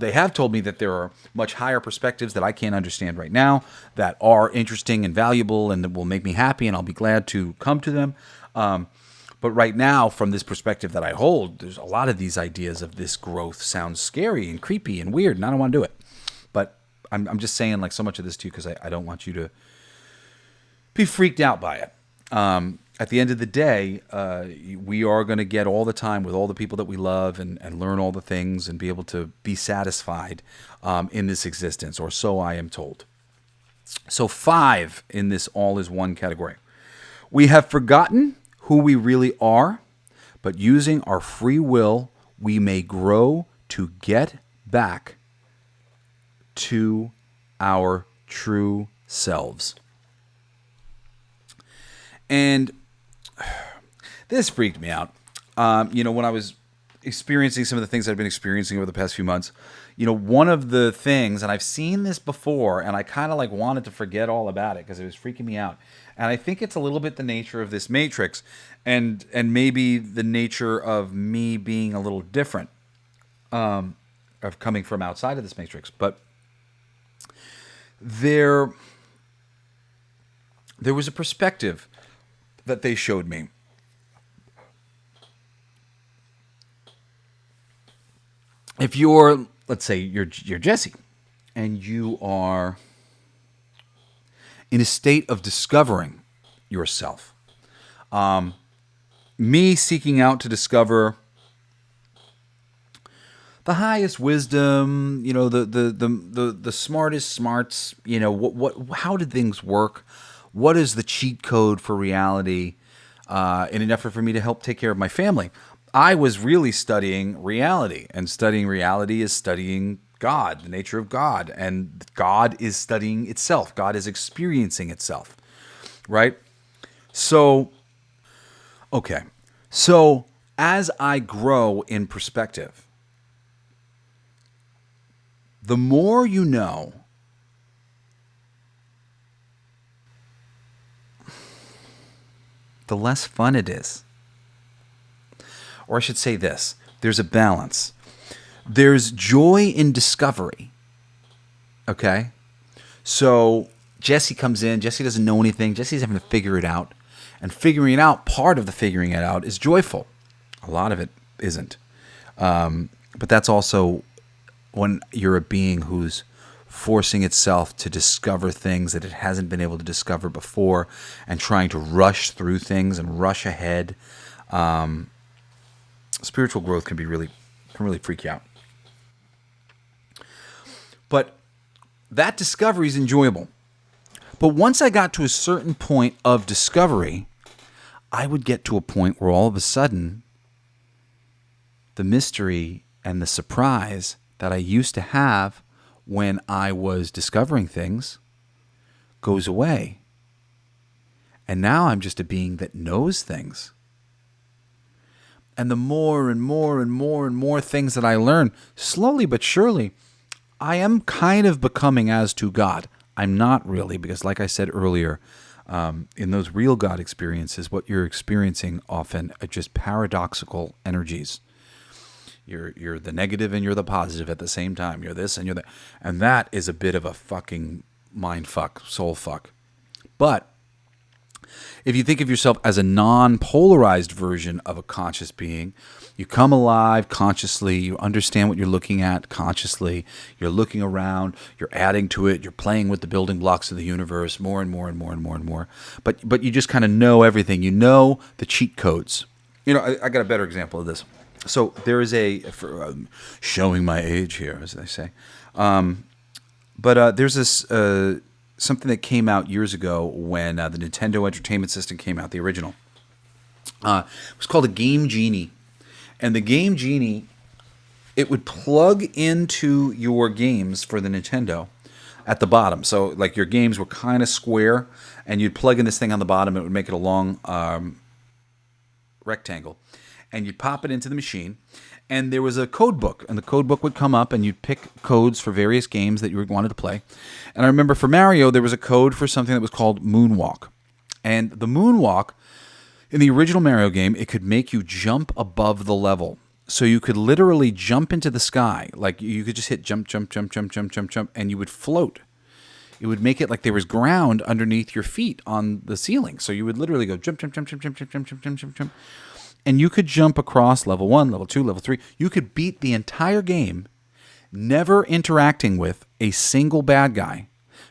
They have told me that there are much higher perspectives that I can't understand right now that are interesting and valuable and that will make me happy, and I'll be glad to come to them. But right now, from this perspective that I hold, there's a lot of these ideas of this growth sounds scary and creepy and weird, and I don't want to do it. But I'm just saying like so much of this to you because I don't want you to be freaked out by it. At the end of the day, we are going to get all the time with all the people that we love and learn all the things and be able to be satisfied in this existence, or so I am told. So 5 in this all is one category. We have forgotten who we really are, but using our free will, we may grow to get back to our true selves. And this freaked me out. When I was experiencing some of the things I've been experiencing over the past few months, one of the things, and I've seen this before, and I kind of like wanted to forget all about it because it was freaking me out. And I think it's a little bit the nature of this matrix, and maybe the nature of me being a little different, of coming from outside of this matrix. But there was a perspective that they showed me. If you're, let's say you're Jesse, and you are in a state of discovering yourself, me seeking out to discover the highest wisdom, the smartest smarts, how did things work? What is the cheat code for reality in an effort for me to help take care of my family? I was really studying reality, and studying reality is studying God, the nature of God, and God is studying itself. God is experiencing itself, right? So, okay. So, as I grow in perspective, the more you know, the less fun it is. Or I should say this, there's a balance. There's joy in discovery. Okay? So Jesse comes in. Jesse doesn't know anything. Jesse's having to figure it out. And figuring it out, part of the figuring it out is joyful. A lot of it isn't. But that's also when you're a being who's forcing itself to discover things that it hasn't been able to discover before and trying to rush through things and rush ahead. Spiritual growth can really freak you out. But that discovery is enjoyable. But once I got to a certain point of discovery, I would get to a point where all of a sudden the mystery and the surprise that I used to have when I was discovering things goes away. And now I'm just a being that knows things. And the more and more and more and more things that I learn, slowly but surely, I am kind of becoming as to God. I'm not really, because like I said earlier, in those real God experiences, what you're experiencing often are just paradoxical energies. You're the negative and you're the positive at the same time. You're this and you're that. And that is a bit of a fucking mind fuck, soul fuck. But if you think of yourself as a non-polarized version of a conscious being, you come alive consciously, you understand what you're looking at consciously, you're looking around, you're adding to it, you're playing with the building blocks of the universe more and more and more and more and more. But you just kind of know everything. You know the cheat codes. You know, I got a better example of this. So there is showing my age here, as they say. But there's this something that came out years ago when the Nintendo Entertainment System came out, the original. It was called a Game Genie. And the Game Genie, it would plug into your games for the Nintendo at the bottom. So like your games were kind of square, and you'd plug in this thing on the bottom. It would make it a long rectangle. And you'd pop it into the machine, and there was a code book, and the code book would come up, and you'd pick codes for various games that you wanted to play. And I remember for Mario, there was a code for something that was called Moonwalk. And the Moonwalk, in the original Mario game, it could make you jump above the level. So you could literally jump into the sky. Like you could just hit jump, jump, jump, jump, jump, jump, jump, and you would float. It would make it like there was ground underneath your feet on the ceiling. So you would literally go jump, jump, jump, jump, jump, jump, jump, jump, jump, jump, jump. And you could jump across level 1, level 2, level 3. You could beat the entire game, never interacting with a single bad guy,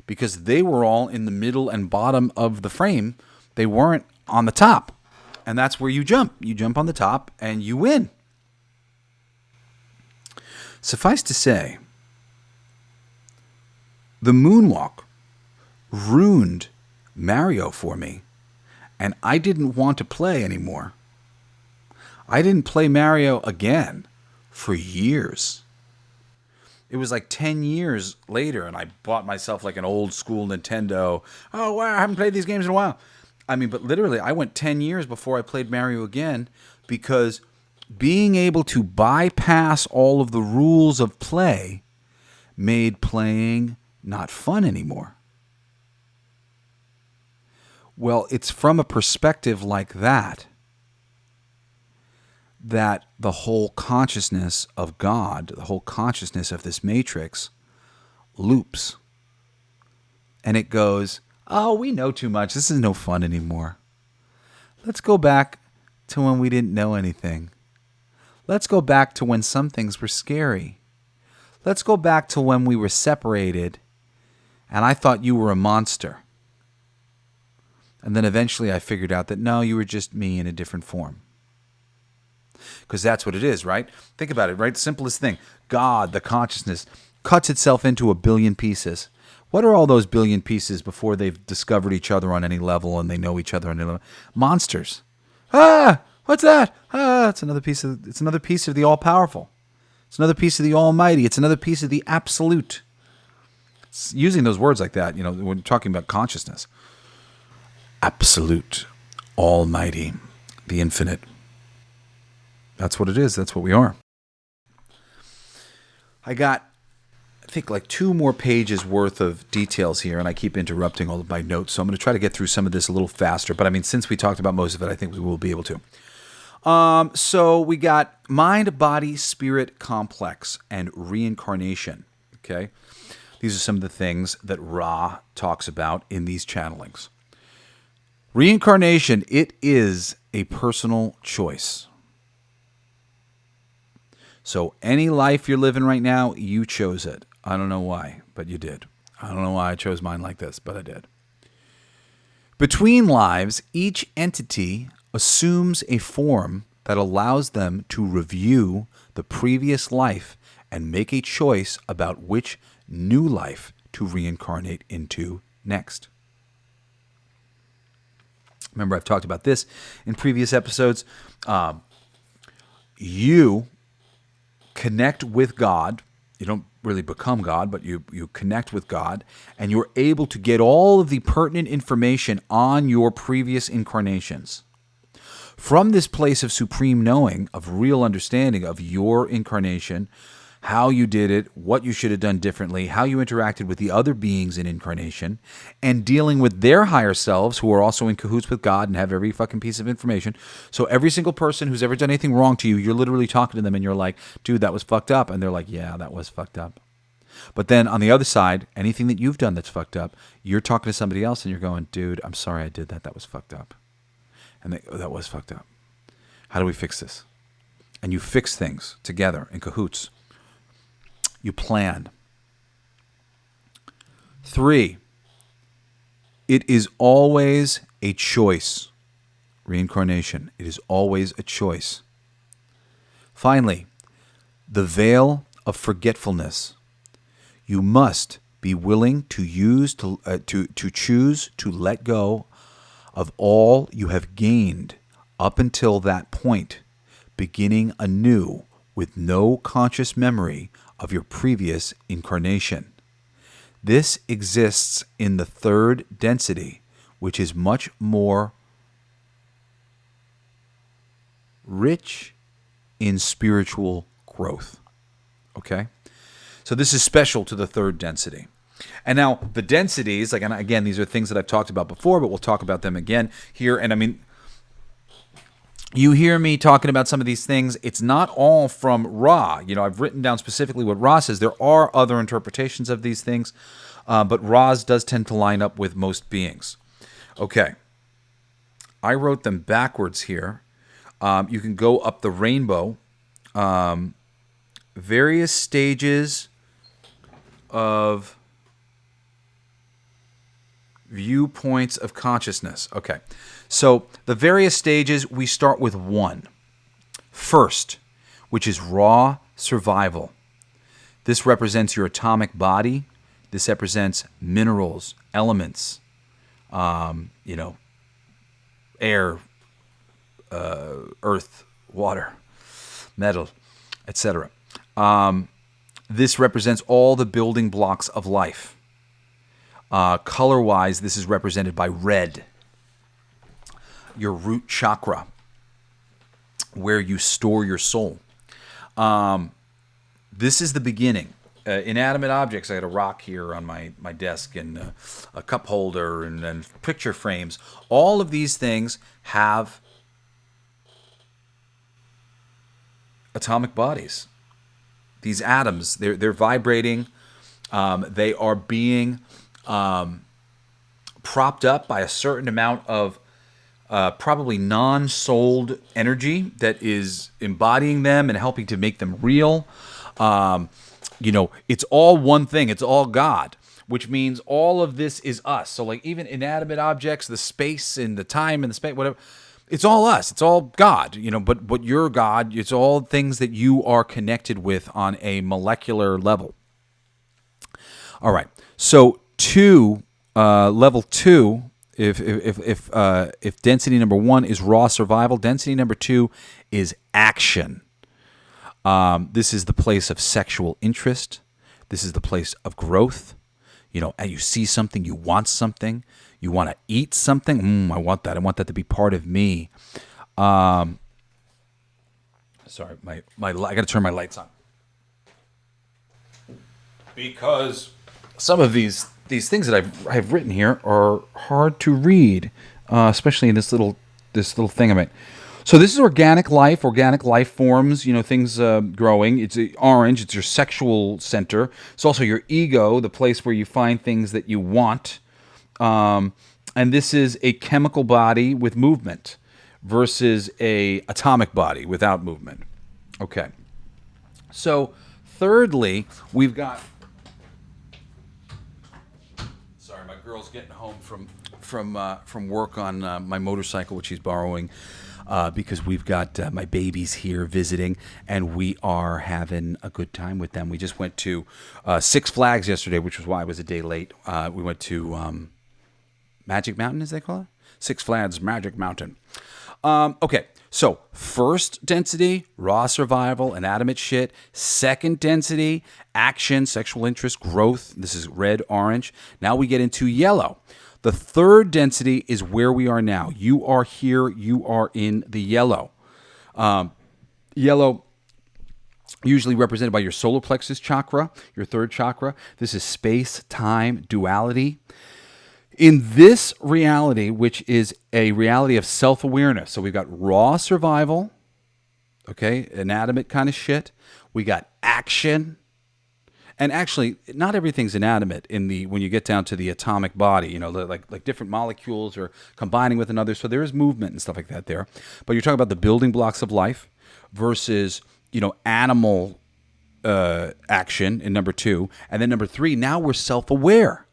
because they were all in the middle and bottom of the frame. They weren't on the top. And that's where you jump. You jump on the top and you win. Suffice to say, the Moonwalk ruined Mario for me, and I didn't want to play anymore. I didn't play Mario again for years. It was like 10 years later, and I bought myself like an old school Nintendo. Oh, wow, I haven't played these games in a while. I mean, but literally, I went 10 years before I played Mario again, because being able to bypass all of the rules of play made playing not fun anymore. Well, it's from a perspective like that the whole consciousness of God, the whole consciousness of this matrix loops. And it goes, oh, we know too much. This is no fun anymore. Let's go back to when we didn't know anything. Let's go back to when some things were scary. Let's go back to when we were separated and I thought you were a monster. And then eventually I figured out that no, you were just me in a different form. Because that's what it is, right? Think about it, right? Simplest thing. God, the consciousness, cuts itself into a billion pieces. What are all those billion pieces before they've discovered each other on any level and they know each other on any level? Monsters. Ah, what's that? Ah, it's another piece of the all-powerful. It's another piece of the almighty. It's another piece of the absolute. It's using those words like that, when we're talking about consciousness. Absolute. Almighty, the infinite. That's what it is. That's what we are. I got, I think, like 2 more pages worth of details here, and I keep interrupting all of my notes, so I'm going to try to get through some of this a little faster. But I mean, since we talked about most of it, I think we will be able to. So we got mind, body, spirit complex and reincarnation. Okay, these are some of the things that Ra talks about in these channelings. Reincarnation, it is a personal choice. So any life you're living right now, you chose it. I don't know why, but you did. I don't know why I chose mine like this, but I did. Between lives, each entity assumes a form that allows them to review the previous life and make a choice about which new life to reincarnate into next. Remember, I've talked about this in previous episodes. You connect with God. You don't really become God, but you connect with God, and you're able to get all of the pertinent information on your previous incarnations. From this place of supreme knowing, of real understanding of your incarnation, how you did it, what you should have done differently, how you interacted with the other beings in incarnation, and dealing with their higher selves who are also in cahoots with God and have every fucking piece of information. So every single person who's ever done anything wrong to you, you're literally talking to them and you're like, dude, that was fucked up. And they're like, yeah, that was fucked up. But then on the other side, anything that you've done that's fucked up, you're talking to somebody else and you're going, dude, I'm sorry I did that. That was fucked up. And that was fucked up. How do we fix this? And you fix things together in cahoots. You plan. 3, it is always a choice. Reincarnation, it is always a choice. Finally, the veil of forgetfulness. You must be willing to choose to let go of all you have gained up until that point, beginning anew with no conscious memory of your previous incarnation. This exists in the 3rd density, which is much more rich in spiritual growth. Okay? So this is special to the 3rd density. And now the densities, like, and again, these are things that I've talked about before, but we'll talk about them again here. And I mean, you hear me talking about some of these things. It's not all from Ra. You know, I've written down specifically what Ra says. There are other interpretations of these things, but Ra's does tend to line up with most beings. Okay. I wrote them backwards here. You can go up the rainbow. Various stages of viewpoints of consciousness. Okay. So the various stages, we start with 1. First, which is raw survival. This represents your atomic body. This represents minerals, elements, air, earth, water, metal, etc. This represents all the building blocks of life. Color-wise, this is represented by red. Your root chakra, where you store your soul. This is the beginning. Inanimate objects. I got a rock here on my desk and a cup holder and picture frames. All of these things have atomic bodies. These atoms, they're vibrating. They are being propped up by a certain amount of probably non-souled energy that is embodying them and helping to make them real. It's all one thing. It's all God, which means all of this is us. So like even inanimate objects, the space and the time and the space, whatever, it's all us. It's all God, but you're God. It's all things that you are connected with on a molecular level. All right. So level 2, if density number 1 is raw survival, density number 2 is action. This is the place of sexual interest. This is the place of growth. and you see something, you want something, you want to eat something. I want that. I want that to be part of me. Sorry, my I got to turn my lights on because some of these things that I've written here are hard to read, especially in this little thing of it. So this is organic life forms, things growing. It's orange. It's your sexual center. It's also your ego, the place where you find things that you want. And this is a chemical body with movement versus a atomic body without movement. Okay. So thirdly, we've got. Sorry, my girl's getting home from work on my motorcycle, which she's borrowing, because we've got my babies here visiting, and we are having a good time with them. We just went to Six Flags yesterday, which was why I was a day late. We went to Magic Mountain, as they call it? Six Flags Magic Mountain. Okay, so first density, raw survival, inanimate shit. Second density, action, sexual interest, growth. This is red, orange. Now we get into yellow. The third density is where we are now. You are here. You are in the yellow. Yellow, usually represented by your solar plexus chakra, your third chakra. This is space, time, duality. In this reality, which is a reality of self-awareness, so we've got raw survival, okay, inanimate kind of shit. We got action, and actually, not everything's inanimate when you get down to the atomic body. Like different molecules are combining with another, so there is movement and stuff like that there. But you're talking about the building blocks of life versus animal action in number 2, and then number 3. Now we're self-aware.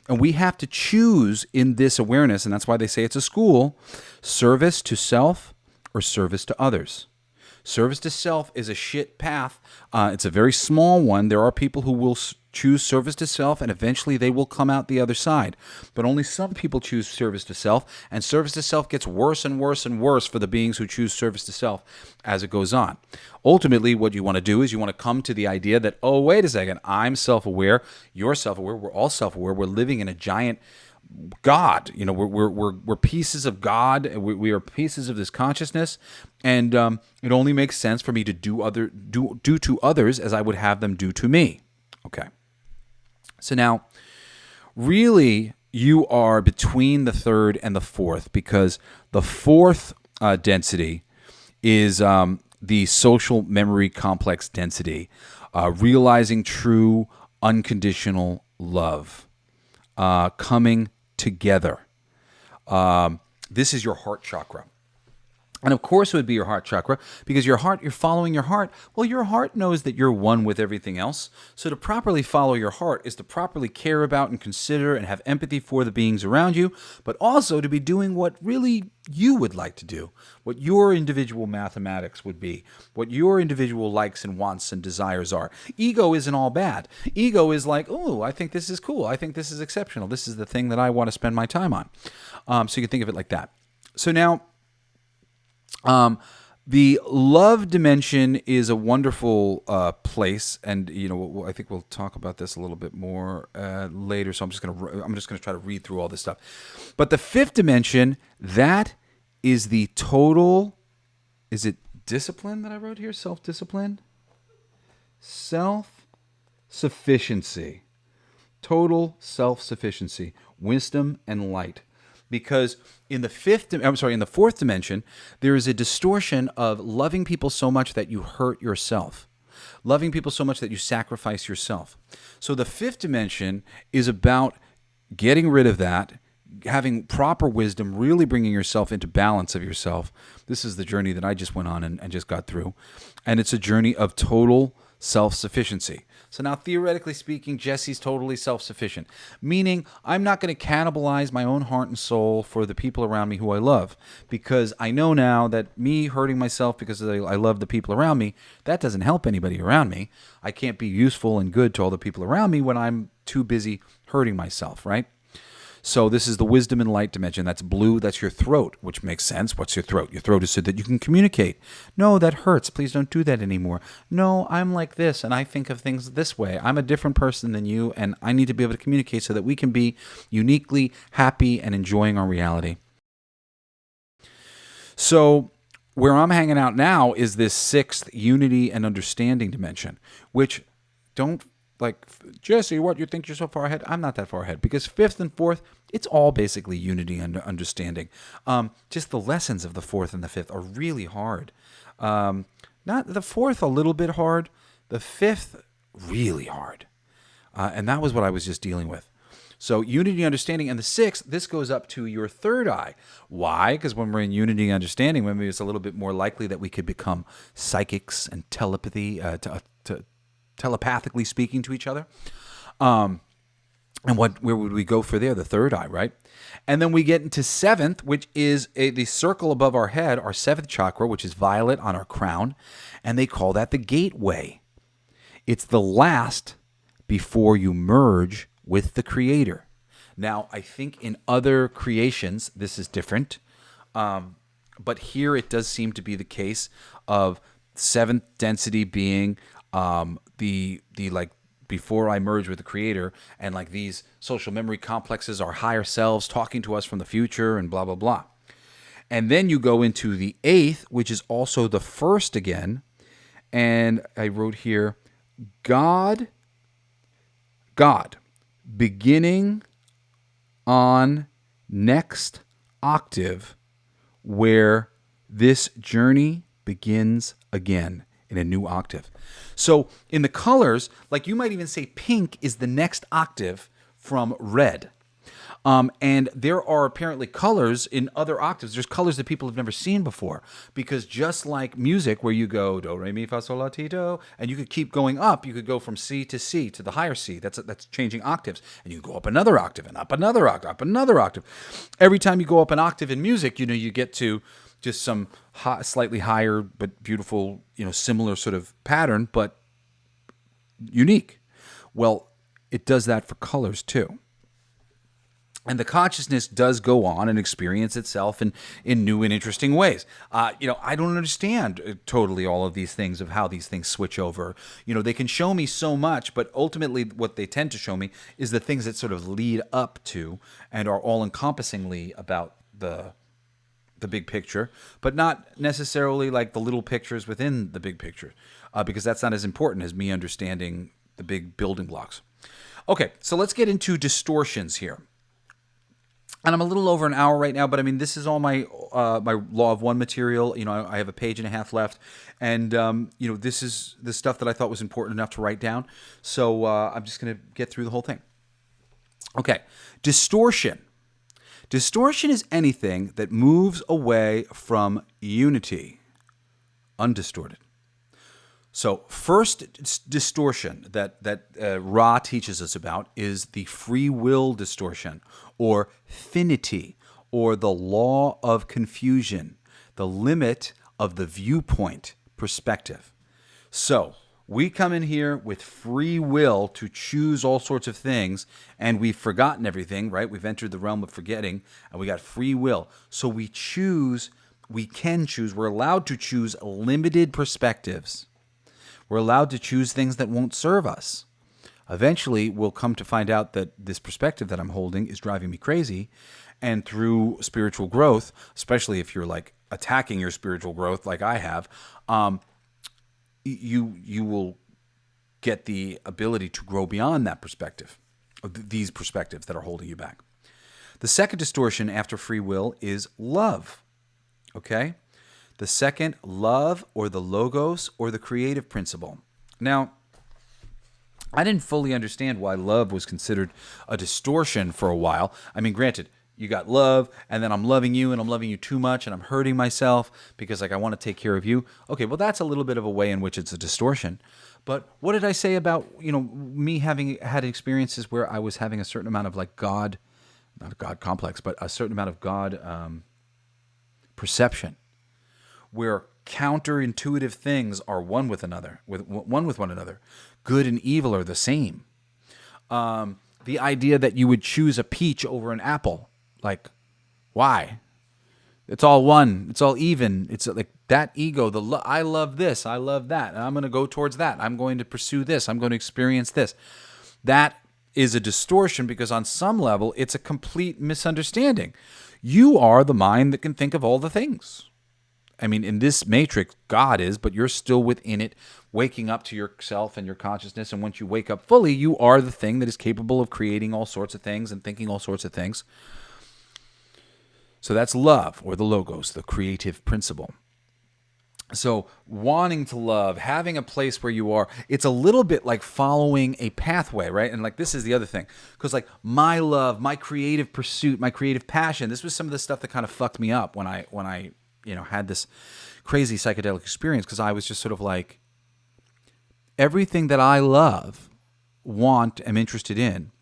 And we have to choose in this awareness, and that's why they say it's a school, service to self or service to others. Service to self is a shit path. It's a very small one. There are people who will choose service to self, and eventually they will come out the other side. But only some people choose service to self, and service to self gets worse and worse and worse for the beings who choose service to self as it goes on. Ultimately, what you want to do is you want to come to the idea that, oh, wait a second, I'm self-aware, you're self-aware, we're all self-aware, we're living in a giant God. We're pieces of God. We are pieces of this consciousness, and it only makes sense for me to do to others as I would have them do to me. Okay. So now, really, you are between the third and the fourth, because the fourth density is the social memory complex density, realizing true unconditional love, coming together. This is your heart chakra. And of course it would be your heart chakra, because your heart, you're following your heart. Well, your heart knows that you're one with everything else. So to properly follow your heart is to properly care about and consider and have empathy for the beings around you, but also to be doing what really you would like to do, what your individual mathematics would be, what your individual likes and wants and desires are. Ego isn't all bad. Ego is like, oh, I think this is cool. I think this is exceptional. This is the thing that I want to spend my time on. So you can think of it like that. So now, the love dimension is a wonderful place, and I think we'll talk about this a little bit more later. So I'm just gonna try to read through all this stuff. But the fifth dimension, that is the total. Is it discipline that I wrote here? Self-discipline, self-sufficiency, total self-sufficiency, wisdom and light. Because in the fourth dimension, there is a distortion of loving people so much that you hurt yourself, loving people so much that you sacrifice yourself. So the fifth dimension is about getting rid of that, having proper wisdom, really bringing yourself into balance of yourself. This is the journey that I just went on and just got through. And it's a journey of total self-sufficiency. So now, theoretically speaking, Jesse's totally self-sufficient, meaning I'm not going to cannibalize my own heart and soul for the people around me who I love, because I know now that me hurting myself because I love the people around me, that doesn't help anybody around me. I can't be useful and good to all the people around me when I'm too busy hurting myself, right? So this is the wisdom and light dimension. That's blue. That's your throat, which makes sense. What's your throat? Your throat is so that you can communicate. No, that hurts. Please don't do that anymore. No, I'm like this, and I think of things this way. I'm a different person than you, and I need to be able to communicate so that we can be uniquely happy and enjoying our reality. So where I'm hanging out now is this sixth unity and understanding dimension, which don't like, Jesse, what, you think you're so far ahead? I'm not that far ahead, because fifth and fourth, it's all basically unity and understanding. Just the lessons of the fourth and the fifth are really hard. Not the fourth a little bit hard, the fifth really hard. And that was what I was just dealing with. So unity, understanding, and the sixth, this goes up to your third eye. Why? Because when we're in unity and understanding, maybe it's a little bit more likely that we could become psychics and telepathically speaking to each other. And where would we go for there? The third eye, right? And then we get into seventh, which is the circle above our head, our seventh chakra, which is violet on our crown. And they call that the gateway. It's the last before you merge with the Creator. Now, I think in other creations, this is different. But here it does seem to be the case of seventh density being the like before I merge with the Creator, and like these social memory complexes are higher selves talking to us from the future and blah, blah, blah. And then you go into the eighth, which is also the first again. And I wrote here, God, beginning on next octave, where this journey begins again in a new octave. So in the colors, like you might even say pink is the next octave from red. And there are apparently colors in other octaves. There's colors that people have never seen before, because just like music, where you go do, re, mi, fa, sol, la, ti, do, and you could keep going up. You could go from C to C to the higher C. That's changing octaves. And you go up another octave and up another octave, up another octave. Every time you go up an octave in music, you get to just some slightly higher but beautiful, similar sort of pattern, but unique. Well, it does that for colors too. And the consciousness does go on and experience itself in new and interesting ways. I don't understand totally all of these things, of how these things switch over. They can show me so much, but ultimately what they tend to show me is the things that sort of lead up to and are all-encompassingly about the big picture, but not necessarily like the little pictures within the big picture, because that's not as important as me understanding the big building blocks. Okay, so let's get into distortions here. And I'm a little over an hour right now, but I mean, this is all my my Law of One material. I have a page and a half left, and this is the stuff that I thought was important enough to write down. So I'm just going to get through the whole thing. Okay, distortion. Distortion is anything that moves away from unity, undistorted. So first distortion that Ra teaches us about is the free will distortion, or finity, or the law of confusion, the limit of the viewpoint perspective. So we come in here with free will to choose all sorts of things, and we've forgotten everything, right? We've entered the realm of forgetting, and we got free will. So we can choose, we're allowed to choose limited perspectives. We're allowed to choose things that won't serve us. Eventually, we'll come to find out that this perspective that I'm holding is driving me crazy. And through spiritual growth, especially if you're like attacking your spiritual growth like I have, you will get the ability to grow beyond that perspective, these perspectives that are holding you back. The second distortion after free will is love. Okay? The second, love, or the logos, or the creative principle. Now, I didn't fully understand why love was considered a distortion for a while. I mean, granted, you got love, and then I'm loving you, and I'm loving you too much, and I'm hurting myself because I want to take care of you. Okay, well, that's a little bit of a way in which it's a distortion. But what did I say about, me having had experiences where I was having a certain amount of like God, not a God complex, but a certain amount of God perception, where counterintuitive things are one with one another. Good and evil are the same. The idea that you would choose a peach over an apple. Like, why? It's all one. It's all even. It's like that ego. I love this. I love that. And I'm going to go towards that. I'm going to pursue this. I'm going to experience this. That is a distortion because on some level, it's a complete misunderstanding. You are the mind that can think of all the things. I mean, in this matrix, God is, but you're still within it, waking up to yourself and your consciousness. And once you wake up fully, you are the thing that is capable of creating all sorts of things and thinking all sorts of things. So that's love, or the logos, the creative principle. So wanting to love, having a place where you are, it's a little bit like following a pathway, right? And like this is the other thing. Because like my love, my creative pursuit, my creative passion, this was some of the stuff that kind of fucked me up when I had this crazy psychedelic experience, because I was just sort of like, everything that I love, want, am interested in,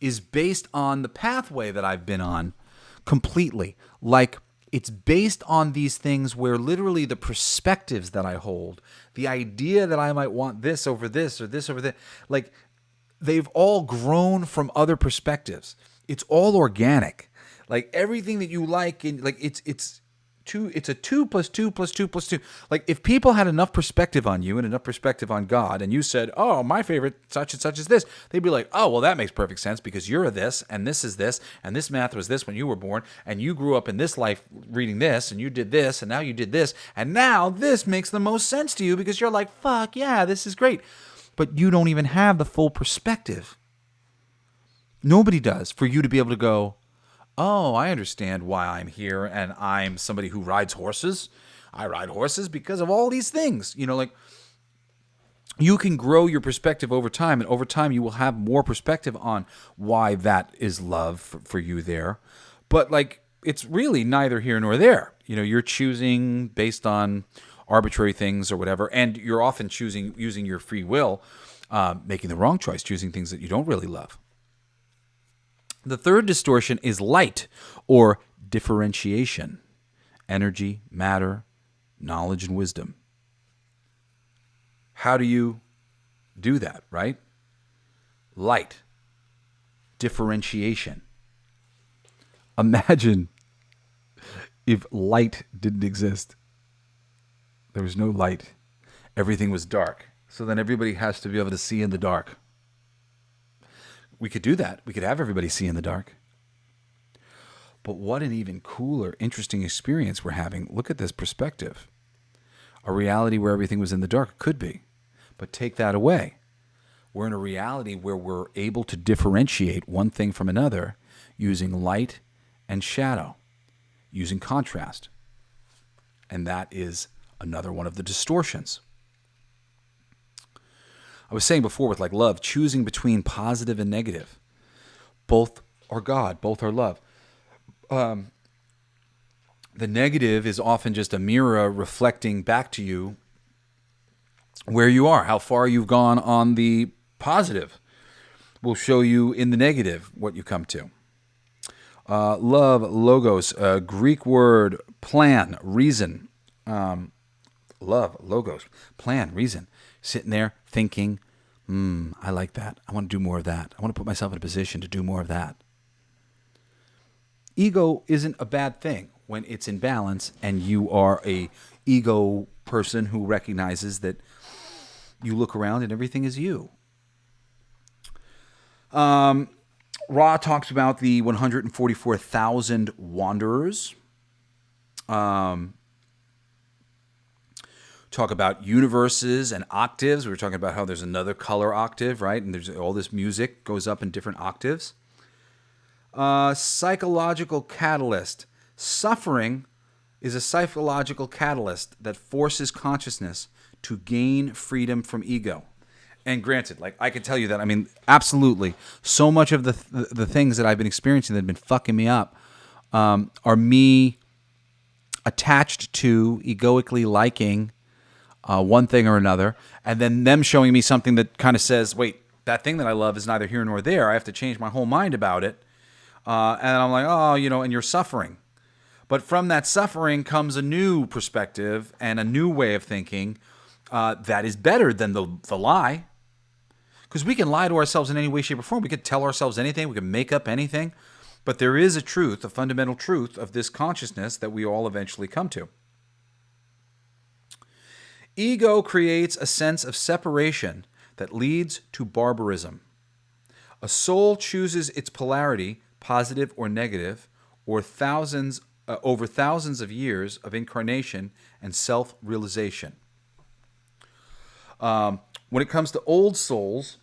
is based on the pathway that I've been on completely. Like, it's based on these things where literally the perspectives that I hold, the idea that I might want this over this or this over that, like, they've all grown from other perspectives. It's all organic. Like, everything that you like, and like it's a 2 plus 2 plus 2 plus 2. Like, if people had enough perspective on you and enough perspective on God, and you said, oh, my favorite such and such is this, they'd be like, oh, well, that makes perfect sense because you're a this, and this math was this when you were born, and you grew up in this life reading this, and you did this, and now you did this, and now this makes the most sense to you because you're like, fuck, yeah, this is great. But you don't even have the full perspective. Nobody does, for you to be able to go, oh, I understand why I'm here, and I'm somebody who rides horses. I ride horses because of all these things. Like, you can grow your perspective over time, and over time you will have more perspective on why that is love for you there. But, like, it's really neither here nor there. You're choosing based on arbitrary things or whatever, and you're often choosing using your free will, making the wrong choice, choosing things that you don't really love. The third distortion is light, or differentiation, energy, matter, knowledge, and wisdom. How do you do that, right? Light, differentiation. Imagine if light didn't exist. There was no light. Everything was dark. So then everybody has to be able to see in the dark. We could do that. We could have everybody see in the dark. But what an even cooler, interesting experience we're having. Look at this perspective. A reality where everything was in the dark could be. But take that away. We're in a reality where we're able to differentiate one thing from another using light and shadow, using contrast. And that is another one of the distortions. I was saying before with like love, choosing between positive and negative. Both are God, both are love. The negative is often just a mirror reflecting back to you where you are, how far you've gone on the positive. Will show you in the negative what you come to. Love, logos, Greek word, plan, reason. Love, logos, plan, reason. Sitting there thinking, I like that. I want to do more of that. I want to put myself in a position to do more of that. Ego isn't a bad thing when it's in balance and you are a ego person who recognizes that you look around and everything is you. Ra talks about the 144,000 wanderers. Talk about universes and octaves. We were talking about how there's another color octave, right? And there's all this music goes up in different octaves. Psychological catalyst. Suffering is a psychological catalyst that forces consciousness to gain freedom from ego. And granted, like I can tell you that, I mean, absolutely, so much of the things that I've been experiencing that have been fucking me up are me attached to egoically liking one thing or another, and then them showing me something that kind of says, wait, that thing that I love is neither here nor there. I have to change my whole mind about it. And I'm like, oh, and you're suffering. But from that suffering comes a new perspective and a new way of thinking that is better than the lie. Because we can lie to ourselves in any way, shape, or form. We could tell ourselves anything. We can make up anything. But there is a truth, a fundamental truth of this consciousness that we all eventually come to. Ego creates a sense of separation that leads to barbarism. A soul chooses its polarity, positive or negative, or over thousands of years of incarnation and self-realization. When it comes to old souls,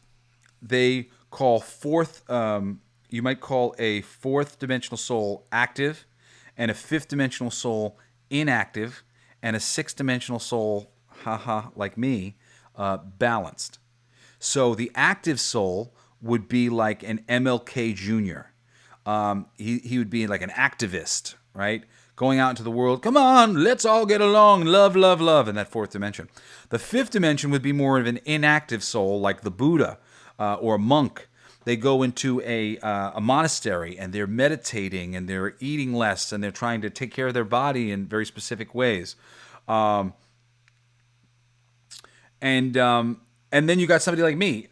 they call you might call a fourth dimensional soul active, and a fifth dimensional soul inactive, and a sixth dimensional soul, like me, balanced. So the active soul would be like an MLK Jr. He would be like an activist, right? Going out into the world, come on, let's all get along, love, love, love, in that fourth dimension. The fifth dimension would be more of an inactive soul, like the Buddha or a monk. They go into a monastery and they're meditating and they're eating less and they're trying to take care of their body in very specific ways. And then you got somebody like me,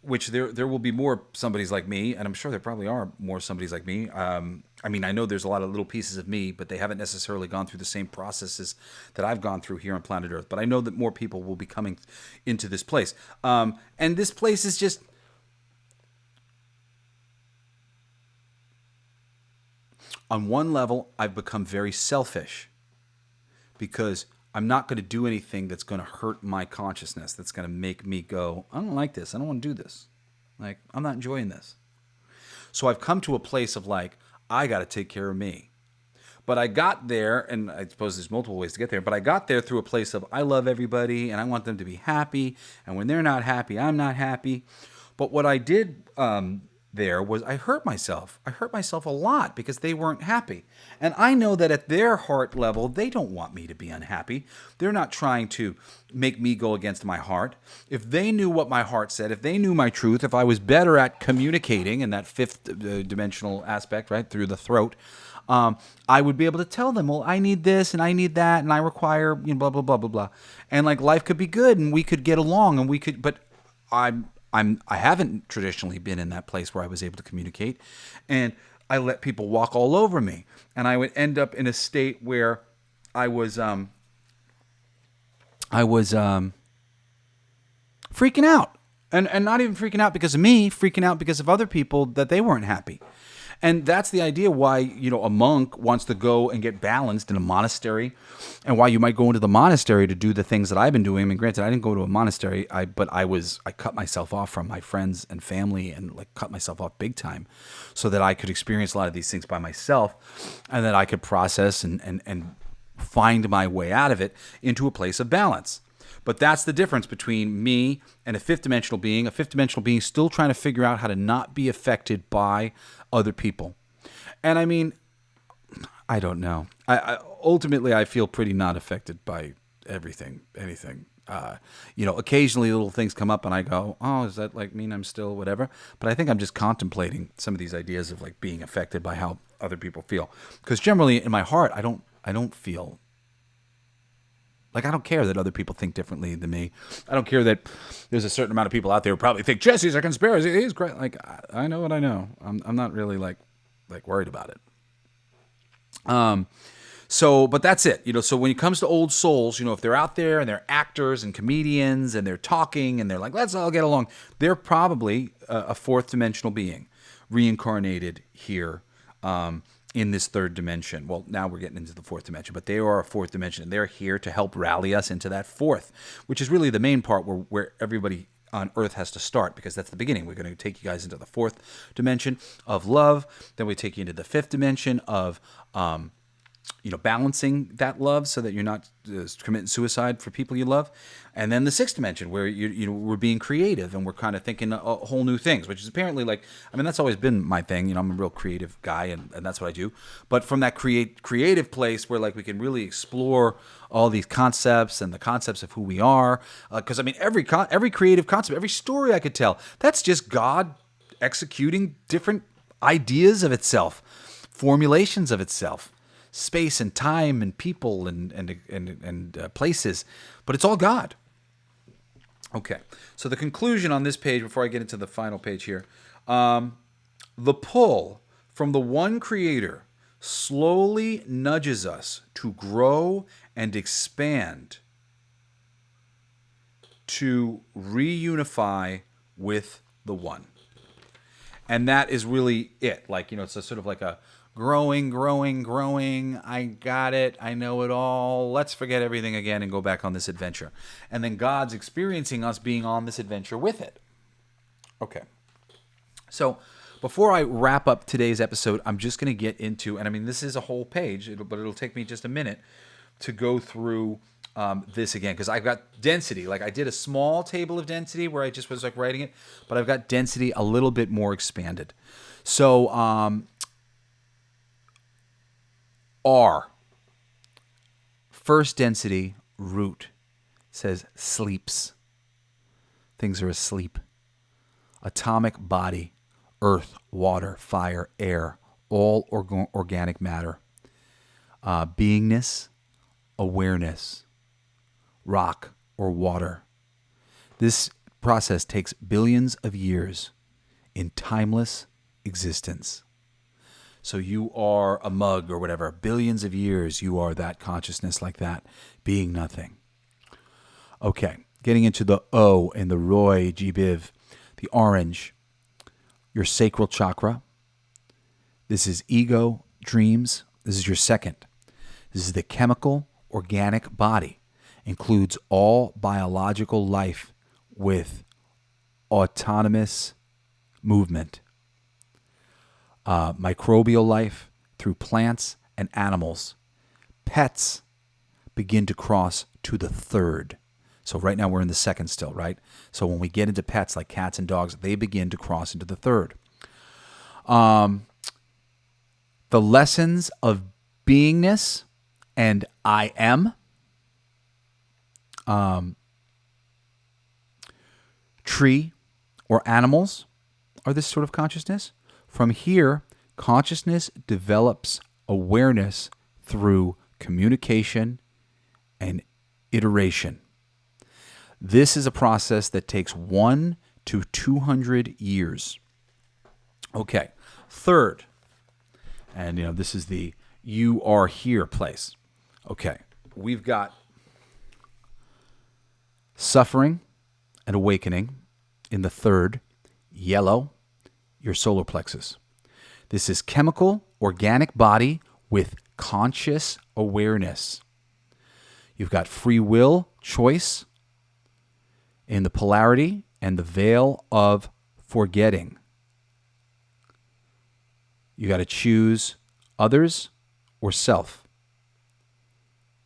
which there will be more somebodies like me, and I'm sure there probably are more somebodies like me. I mean, I know there's a lot of little pieces of me, but they haven't necessarily gone through the same processes that I've gone through here on planet Earth. But I know that more people will be coming into this place. And this place is just... On one level, I've become very selfish because I'm not going to do anything that's going to hurt my consciousness, that's going to make me go, I don't like this. I don't want to do this. Like, I'm not enjoying this. So I've come to a place of like, I got to take care of me. But I got there, and I suppose there's multiple ways to get there, but I got there through a place of I love everybody and I want them to be happy. And when they're not happy, I'm not happy. But what I did there was I hurt myself. I hurt myself a lot because they weren't happy. And I know that at their heart level, they don't want me to be unhappy. They're not trying to make me go against my heart. If they knew what my heart said, if they knew my truth, if I was better at communicating in that fifth dimensional aspect, right, through the throat, I would be able to tell them, well, I need this and I need that and I require, blah, blah, blah, blah, blah. And like life could be good and we could get along and we could, but I haven't traditionally been in that place where I was able to communicate, and I let people walk all over me, and I would end up in a state where I was freaking out, and not even freaking out because of me, freaking out because of other people that they weren't happy. And that's the idea why, a monk wants to go and get balanced in a monastery, and why you might go into the monastery to do the things that I've been doing. I mean, granted, I didn't go to a monastery, but I cut myself off from my friends and family and like cut myself off big time so that I could experience a lot of these things by myself and that I could process and find my way out of it into a place of balance. But that's the difference between me and a fifth dimensional being still trying to figure out how to not be affected by other people. And I mean, I don't know. Ultimately, I feel pretty not affected by anything. Occasionally little things come up and I go, oh, does that like mean I'm still whatever? But I think I'm just contemplating some of these ideas of like being affected by how other people feel. Because generally in my heart, I don't feel like, I don't care that other people think differently than me. I don't care that there's a certain amount of people out there who probably think Jesse's a conspiracy. He's great. Like, I know what I know. I'm not really like worried about it. But that's it. So when it comes to old souls, if they're out there and they're actors and comedians and they're talking and they're like, let's all get along, they're probably a fourth dimensional being reincarnated here, in this third dimension. Well, now we're getting into the fourth dimension, but they are a fourth dimension, and they're here to help rally us into that fourth, which is really the main part where everybody on Earth has to start, because that's the beginning. We're going to take you guys into the fourth dimension of love, then we take you into the fifth dimension of balancing that love so that you're not committing suicide for people you love. And then the sixth dimension where we're being creative and we're kind of thinking whole new things, which is apparently that's always been my thing. I'm a real creative guy and that's what I do. But from that creative place where like we can really explore all these concepts and the concepts of who we are. Because every creative concept, every story I could tell, that's just God executing different ideas of itself, formulations of itself. Space and time and people and places, but it's all God. Okay, so the conclusion on this page, before I get into the final page here, the pull from the one creator slowly nudges us to grow and expand, to reunify with the one. And that is really it. Like, it's a sort of like a growing. I got it. I know it all. Let's forget everything again and go back on this adventure. And then God's experiencing us being on this adventure with it. Okay. So before I wrap up today's episode, I'm just going to get into, and I mean, this is a whole page, but it'll take me just a minute to go through this again, because I've got density. Like, I did a small table of density where I just was like writing it, but I've got density a little bit more expanded. So R, first density, root, says sleeps. Things are asleep. Atomic body, earth, water, fire, air, all organic matter. Beingness, awareness, rock or water. This process takes billions of years in timeless existence. So you are a mug or whatever. Billions of years you are that consciousness like that, being nothing. Okay, getting into the O and the Roy Jibiv, the orange, your sacral chakra. This is ego, dreams. This is your second. This is the chemical, organic body. Includes all biological life with autonomous movement. Microbial life through plants and animals. Pets begin to cross to the third. So right now we're in the second still, right? So when we get into pets like cats and dogs, they begin to cross into the third. The lessons of beingness and I am. Tree or animals are this sort of consciousness. From here, consciousness develops awareness through communication and iteration. This is a process that takes 1 to 200 years. Okay, third, and this is the you are here place. Okay, we've got suffering and awakening in the third, yellow, your solar plexus. This is chemical, organic body with conscious awareness. You've got free will, choice in the polarity and the veil of forgetting. You got to choose others or self.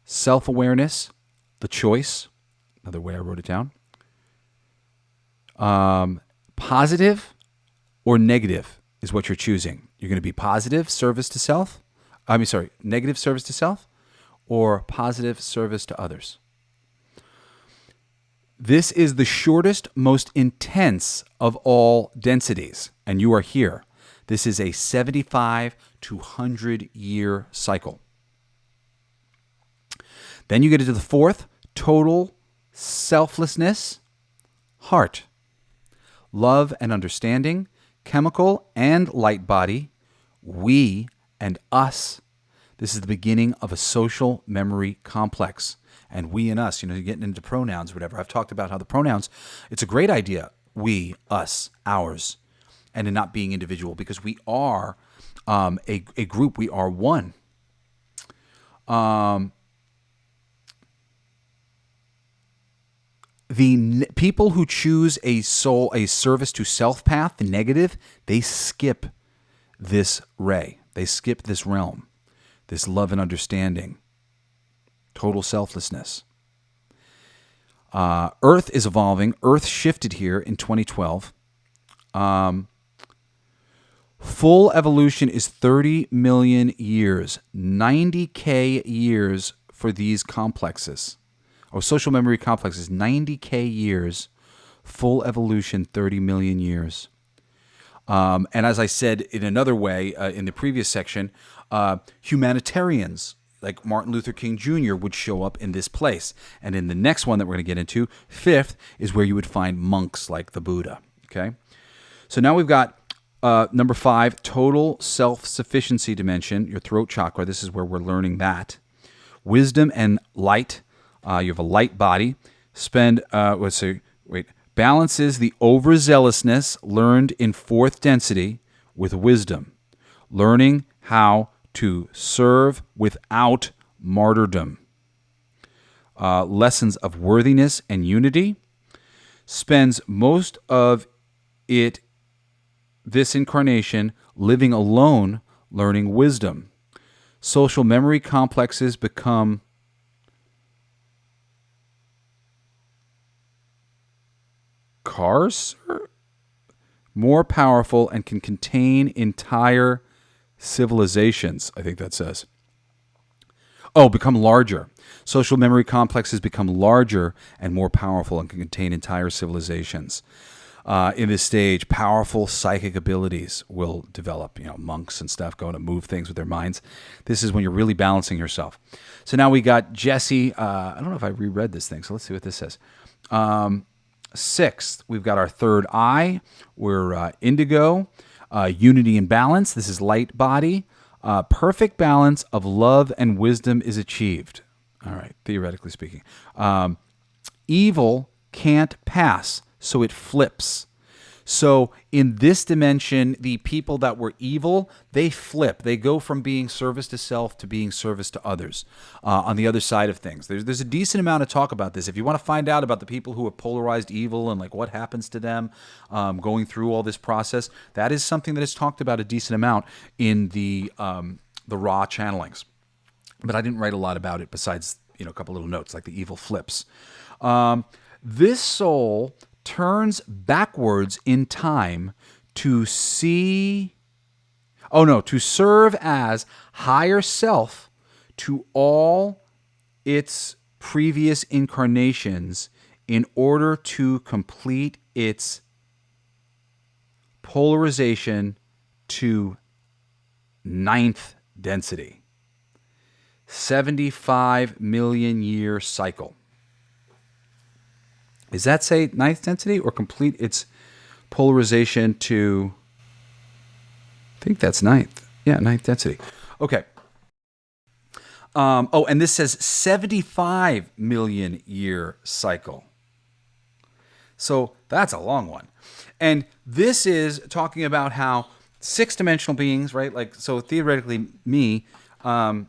Self-awareness, the choice. Another way I wrote it down. Positive or negative is what you're choosing. You're going to be positive, service to self. Negative service to self, or positive service to others. This is the shortest, most intense of all densities, and you are here. This is a 75 to 100 year cycle. Then you get into the fourth, total selflessness, heart, love and understanding, chemical and light body, we and us. This is the beginning of a social memory complex. And we and us, you're getting into pronouns or whatever. I've talked about how the pronouns, it's a great idea. We, us, ours, and in not being individual, because we are a group. We are one. The people who choose a service to self path, the negative, they skip this ray. They skip this realm, this love and understanding, total selflessness. Earth is evolving. Earth shifted here in 2012. Full evolution is 30 million years, 90K years for these complexes. Social memory complexes, 90K years, full evolution, 30 million years. And as I said in another way in the previous section, humanitarians, like Martin Luther King Jr. would show up in this place. And in the next one that we're going to get into, 5th, is where you would find monks like the Buddha. Okay? So now we've got number 5, total self-sufficiency dimension, your throat chakra. This is where we're learning that. Wisdom and light. You have a light body. Balances the overzealousness learned in 4th density with wisdom. Learning how to serve without martyrdom. Lessons of worthiness and unity. Spends most of this incarnation living alone, learning wisdom. Social memory complexes become more powerful and can contain entire civilizations, I think that says. Become larger. Social memory complexes become larger and more powerful and can contain entire civilizations. In this stage, powerful psychic abilities will develop. Monks and stuff going to move things with their minds. This is when you're really balancing yourself. So now we got Jesse. I don't know if I reread this thing, so let's see what this says. 6th, we've got our 3rd eye. We're indigo. Unity and balance. This is light body. Perfect balance of love and wisdom is achieved. All right, theoretically speaking. Evil can't pass, so it flips. So in this dimension, the people that were evil, they flip. They go from being service to self to being service to others on the other side of things. There's a decent amount of talk about this. If you want to find out about the people who are polarized evil and like what happens to them going through all this process, that is something that is talked about a decent amount in the raw channelings. But I didn't write a lot about it besides a couple little notes like the evil flips. This soul turns backwards in time to serve as higher self to all its previous incarnations in order to complete its polarization to 9th density. 75 million year cycle. Does that say 9th density or complete its polarization to, I think that's 9th. Yeah, 9th density. Okay. And this says 75 million year cycle. So that's a long one. And this is talking about how 6-dimensional beings, right? Like, so theoretically me, and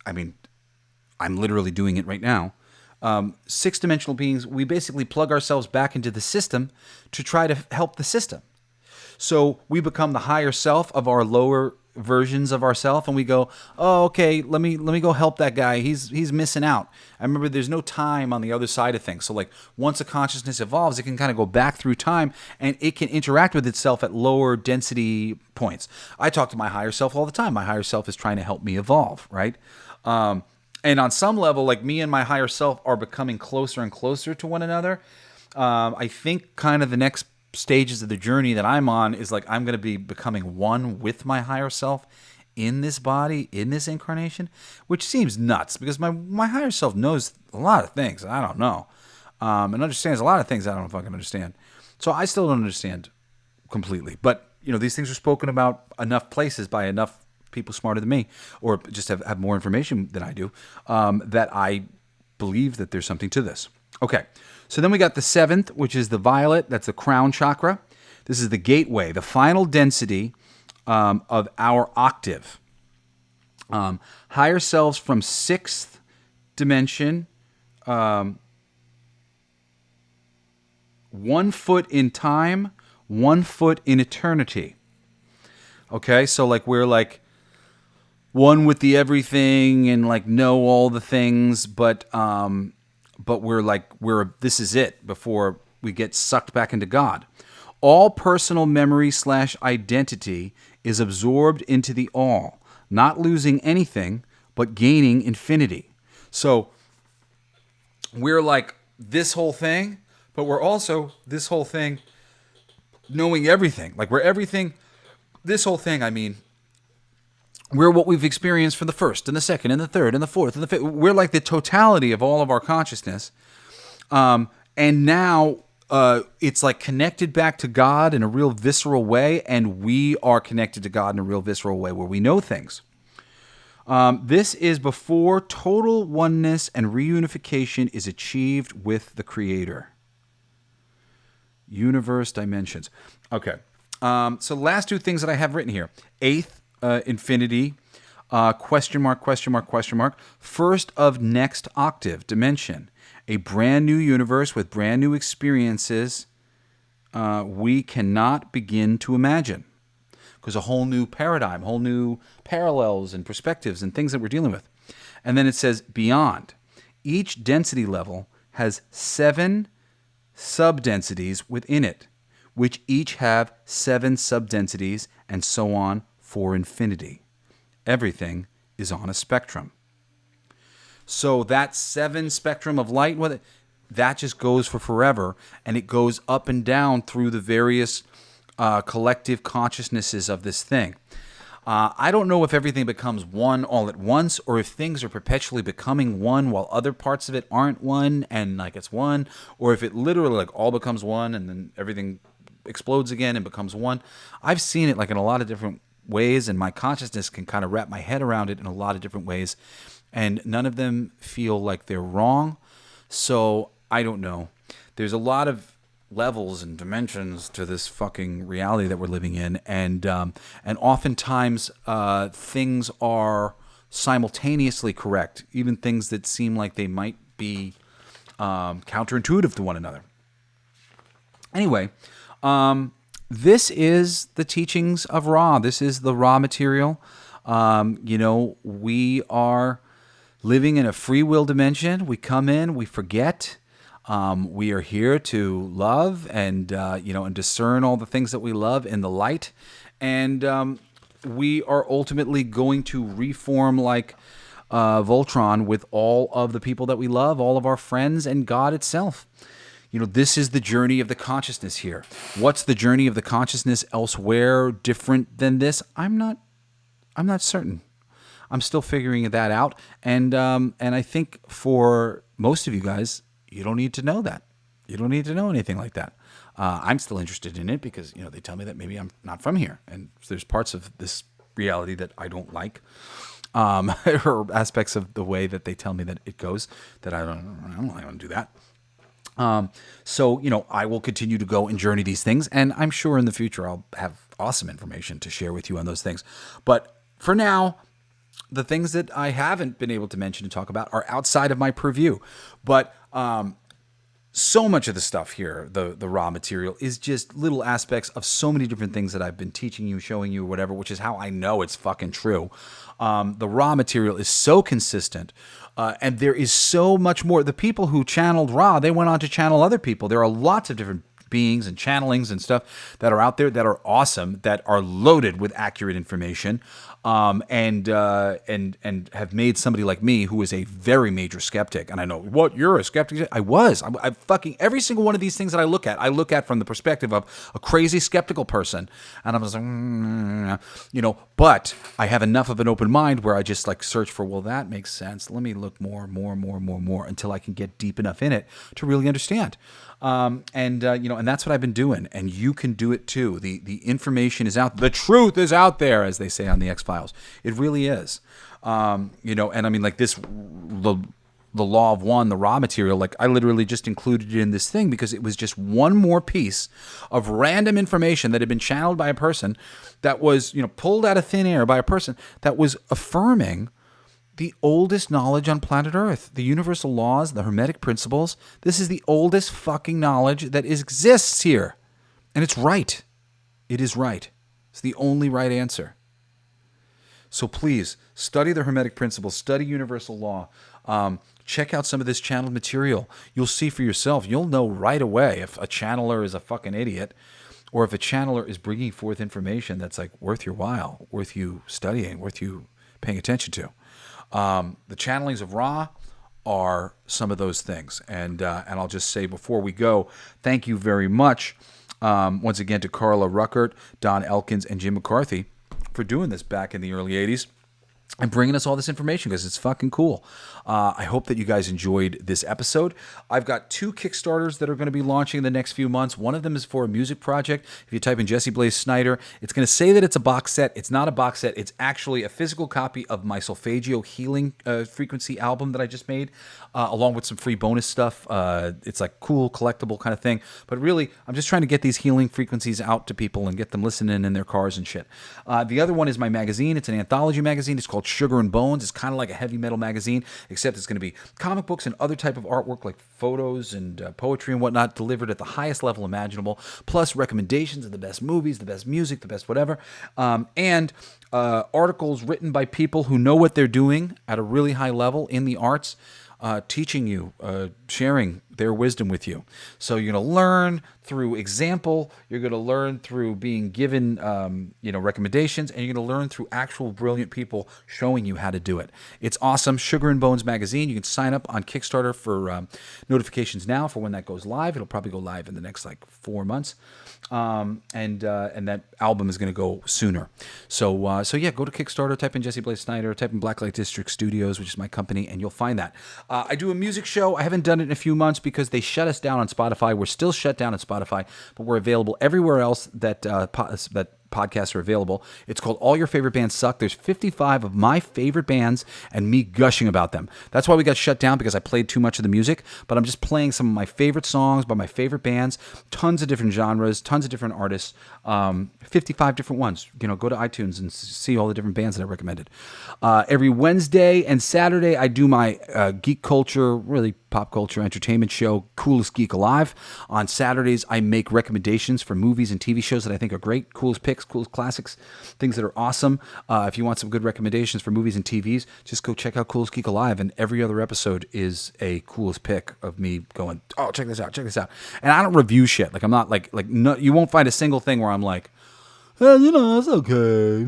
I mean, I'm literally doing it right now. 6-dimensional beings, we basically plug ourselves back into the system to try to help the system. So we become the higher self of our lower versions of ourself, and we go, oh, okay, let me go help that guy. He's missing out. I remember there's no time on the other side of things. So like once a consciousness evolves, it can kind of go back through time and it can interact with itself at lower density points. I talk to my higher self all the time. My higher self is trying to help me evolve, right? And on some level, like me and my higher self are becoming closer and closer to one another. I think kind of the next stages of the journey that I'm on is like I'm going to be becoming one with my higher self in this body, in this incarnation, which seems nuts because my higher self knows a lot of things I don't know and understands a lot of things I don't fucking understand. So I still don't understand completely. But, these things are spoken about enough places by enough people smarter than me, or just have more information than I do, that I believe that there's something to this. Okay, so then we got the 7th, which is the violet. That's the crown chakra. This is the gateway, the final density of our octave. Higher selves from 6th dimension, 1 foot in time, 1 foot in eternity. Okay, so like we're like one with the everything and like know all the things, but this is it before we get sucked back into God. All personal memory / identity is absorbed into the all, not losing anything, but gaining infinity. So we're like this whole thing, but we're also this whole thing knowing everything. Like we're everything, this whole thing, I mean, We're what we've experienced for the first and the second and the third and the fourth and the fifth. We're like the totality of all of our consciousness. And now it's like connected back to God in a real visceral way, and we are connected to God in a real visceral way where we know things. This is before total oneness and reunification is achieved with the Creator. Universe dimensions. Okay. So last two things that I have written here. Eighth, infinity, question mark, question mark, question mark. First of next octave, dimension. A brand new universe with brand new experiences we cannot begin to imagine. Because a whole new paradigm, whole new parallels and perspectives and things that we're dealing with. And then it says beyond. Each density level has 7 subdensities within it, which each have 7 subdensities and so on for infinity. Everything is on a spectrum. So that 7 spectrum of light, that just goes for forever, and it goes up and down through the various collective consciousnesses of this thing. I don't know if everything becomes one all at once, or if things are perpetually becoming one while other parts of it aren't one and like it's one, or if it literally like all becomes one and then everything explodes again and becomes one. I've seen it like in a lot of different ways, and my consciousness can kind of wrap my head around it in a lot of different ways, and none of them feel like they're wrong. So I don't know. There's a lot of levels and dimensions to this fucking reality that we're living in, and oftentimes things are simultaneously correct, even things that seem like they might be counterintuitive to one another. Anyway, this is the teachings of Ra. This is the Ra material. We are living in a free will dimension. We come in, we forget. We are here to love and and discern all the things that we love in the light, and we are ultimately going to reform like Voltron with all of the people that we love, all of our friends, and God itself. This is the journey of the consciousness here. What's the journey of the consciousness elsewhere different than this? I'm not certain. I'm still figuring that out, and I think for most of you guys, you don't need to know that. You don't need to know anything like that. I'm still interested in it because they tell me that maybe I'm not from here, and there's parts of this reality that I don't like, or aspects of the way that they tell me that it goes that I don't want to do that. So I will continue to go and journey these things, and I'm sure in the future I'll have awesome information to share with you on those things. But for now, the things that I haven't been able to mention and talk about are outside of my purview. But so much of the stuff here, the raw material, is just little aspects of so many different things that I've been teaching you, showing you, whatever, which is how I know it's fucking true. The raw material is so consistent, and there is so much more. The people who channeled Ra, they went on to channel other people. There are lots of different beings and channelings and stuff that are out there that are awesome, that are loaded with accurate information, and have made somebody like me, who is a very major skeptic. And I know, what, you're a skeptic? I was. I fucking every single one of these things that I look at from the perspective of a crazy skeptical person, and I was like, but I have enough of an open mind where I just like search for, well, that makes sense. Let me look more until I can get deep enough in it to really understand. And that's what I've been doing, and you can do it too. The information is out. The truth is out there, as they say on the X-Files. It really is. And I mean, like this, the law of one, the raw material, like I literally just included it in this thing because it was just one more piece of random information that had been channeled by a person that was, pulled out of thin air by a person that was affirming the oldest knowledge on planet Earth, the universal laws, the Hermetic principles. This is the oldest fucking knowledge that exists here. And it's right. It is right. It's the only right answer. So please, study the Hermetic principles, study universal law, check out some of this channeled material. You'll see for yourself. You'll know right away if a channeler is a fucking idiot, or if a channeler is bringing forth information that's like worth your while, worth you studying, worth you paying attention to. The channelings of Ra are some of those things. And I'll just say before we go, thank you very much once again to Carla Ruckert, Don Elkins, and Jim McCarthy for doing this back in the early 80s. and bringing us all this information because it's fucking cool. I hope that you guys enjoyed this episode. I've got 2 Kickstarters that are going to be launching in the next few months. One of them is for a music project. If you type in Jesse Blaze Snyder, it's going to say that it's a box set. It's not a box set. It's actually a physical copy of my Solfeggio Healing Frequency album that I just made, along with some free bonus stuff. It's like cool, collectible kind of thing. But really, I'm just trying to get these healing frequencies out to people and get them listening in their cars and shit. The other one is my magazine. It's an anthology magazine. It's called Sugar and Bones. It's kind of like a heavy metal magazine, except it's going to be comic books and other type of artwork like photos and poetry and whatnot delivered at the highest level imaginable, plus recommendations of the best movies, the best music, the best whatever, and articles written by people who know what they're doing at a really high level in the arts, teaching you, sharing their wisdom with you. So you're going to learn through example, you're going to learn through being given recommendations, and you're going to learn through actual brilliant people showing you how to do it. It's awesome. Sugar and Bones magazine. You can sign up on Kickstarter for notifications now for when that goes live. It'll probably go live in the next 4 months. And that album is going to go sooner. So yeah, go to Kickstarter, type in Jesse Blaze Snyder, type in Blacklight District Studios, which is my company, and you'll find that. I do a music show. I haven't done it in a few months because they shut us down on Spotify. We're still shut down on Spotify, but we're available everywhere else that podcasts are available. It's called All Your Favorite Bands Suck. There's 55 of my favorite bands and me gushing about them. That's why we got shut down, because I played too much of the music, but I'm just playing some of my favorite songs by my favorite bands, tons of different genres, tons of different artists, 55 different ones. Go to iTunes and see all the different bands that I recommended. Every Wednesday and Saturday, I do my geek culture, really pop culture entertainment show, Coolest Geek Alive. On Saturdays, I make recommendations for movies and TV shows that I think are great, coolest picks, coolest classics, things that are awesome. If you want some good recommendations for movies and TVs, just go check out Coolest Geek Alive, and every other episode is a coolest pick of me going, oh, check this out. And I don't review shit. I'm not no, you won't find a single thing where I'm like, it's okay.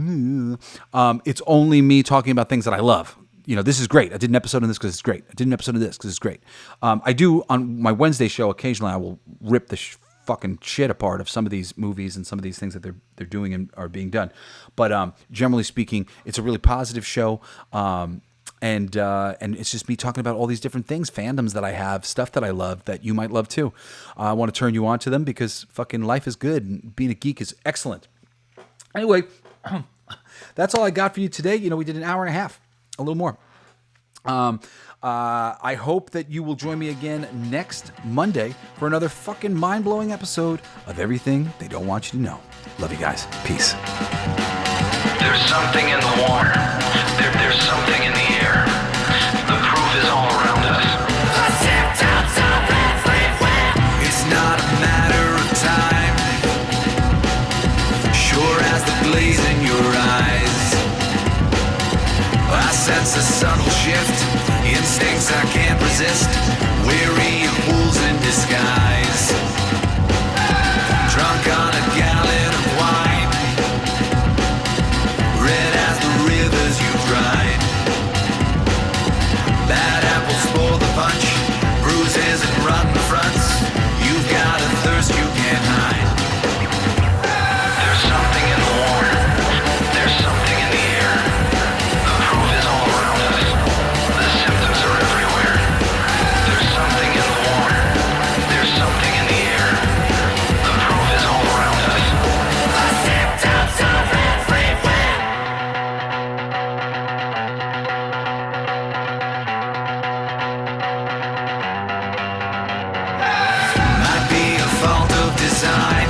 It's only me talking about things that I love. This is great. I did an episode on this because it's great. I did an episode of this because it's great. I do, on my Wednesday show, occasionally I will rip the fucking shit apart of some of these movies and some of these things that they're doing and are being done. But generally speaking, it's a really positive show. And it's just me talking about all these different things, fandoms that I have, stuff that I love that you might love too. I want to turn you on to them because fucking life is good and being a geek is excellent. Anyway, that's all I got for you today. We did an hour and a half, a little more. I hope that you will join me again next Monday for another fucking mind-blowing episode of Everything They Don't Want You to Know. Love you guys. Peace. There's something in the water. There's something in the air. The proof is all around us. It's not a matter of time, sure as the blaze in your eyes. I sense a subtle shift, instincts I can't resist, weary of wolves in disguise. Drunk on a gallon of wine, red as the rivers you dried. Bad apples spoil the punch, bruises and rotten fronts. You've got a thirst you can't hide. There's something in the water. There's something in the air. The proof is all around us. The symptoms are everywhere. There's something in the water. There's something in the air. The proof is all around us. The symptoms are everywhere. Might be a fault of design,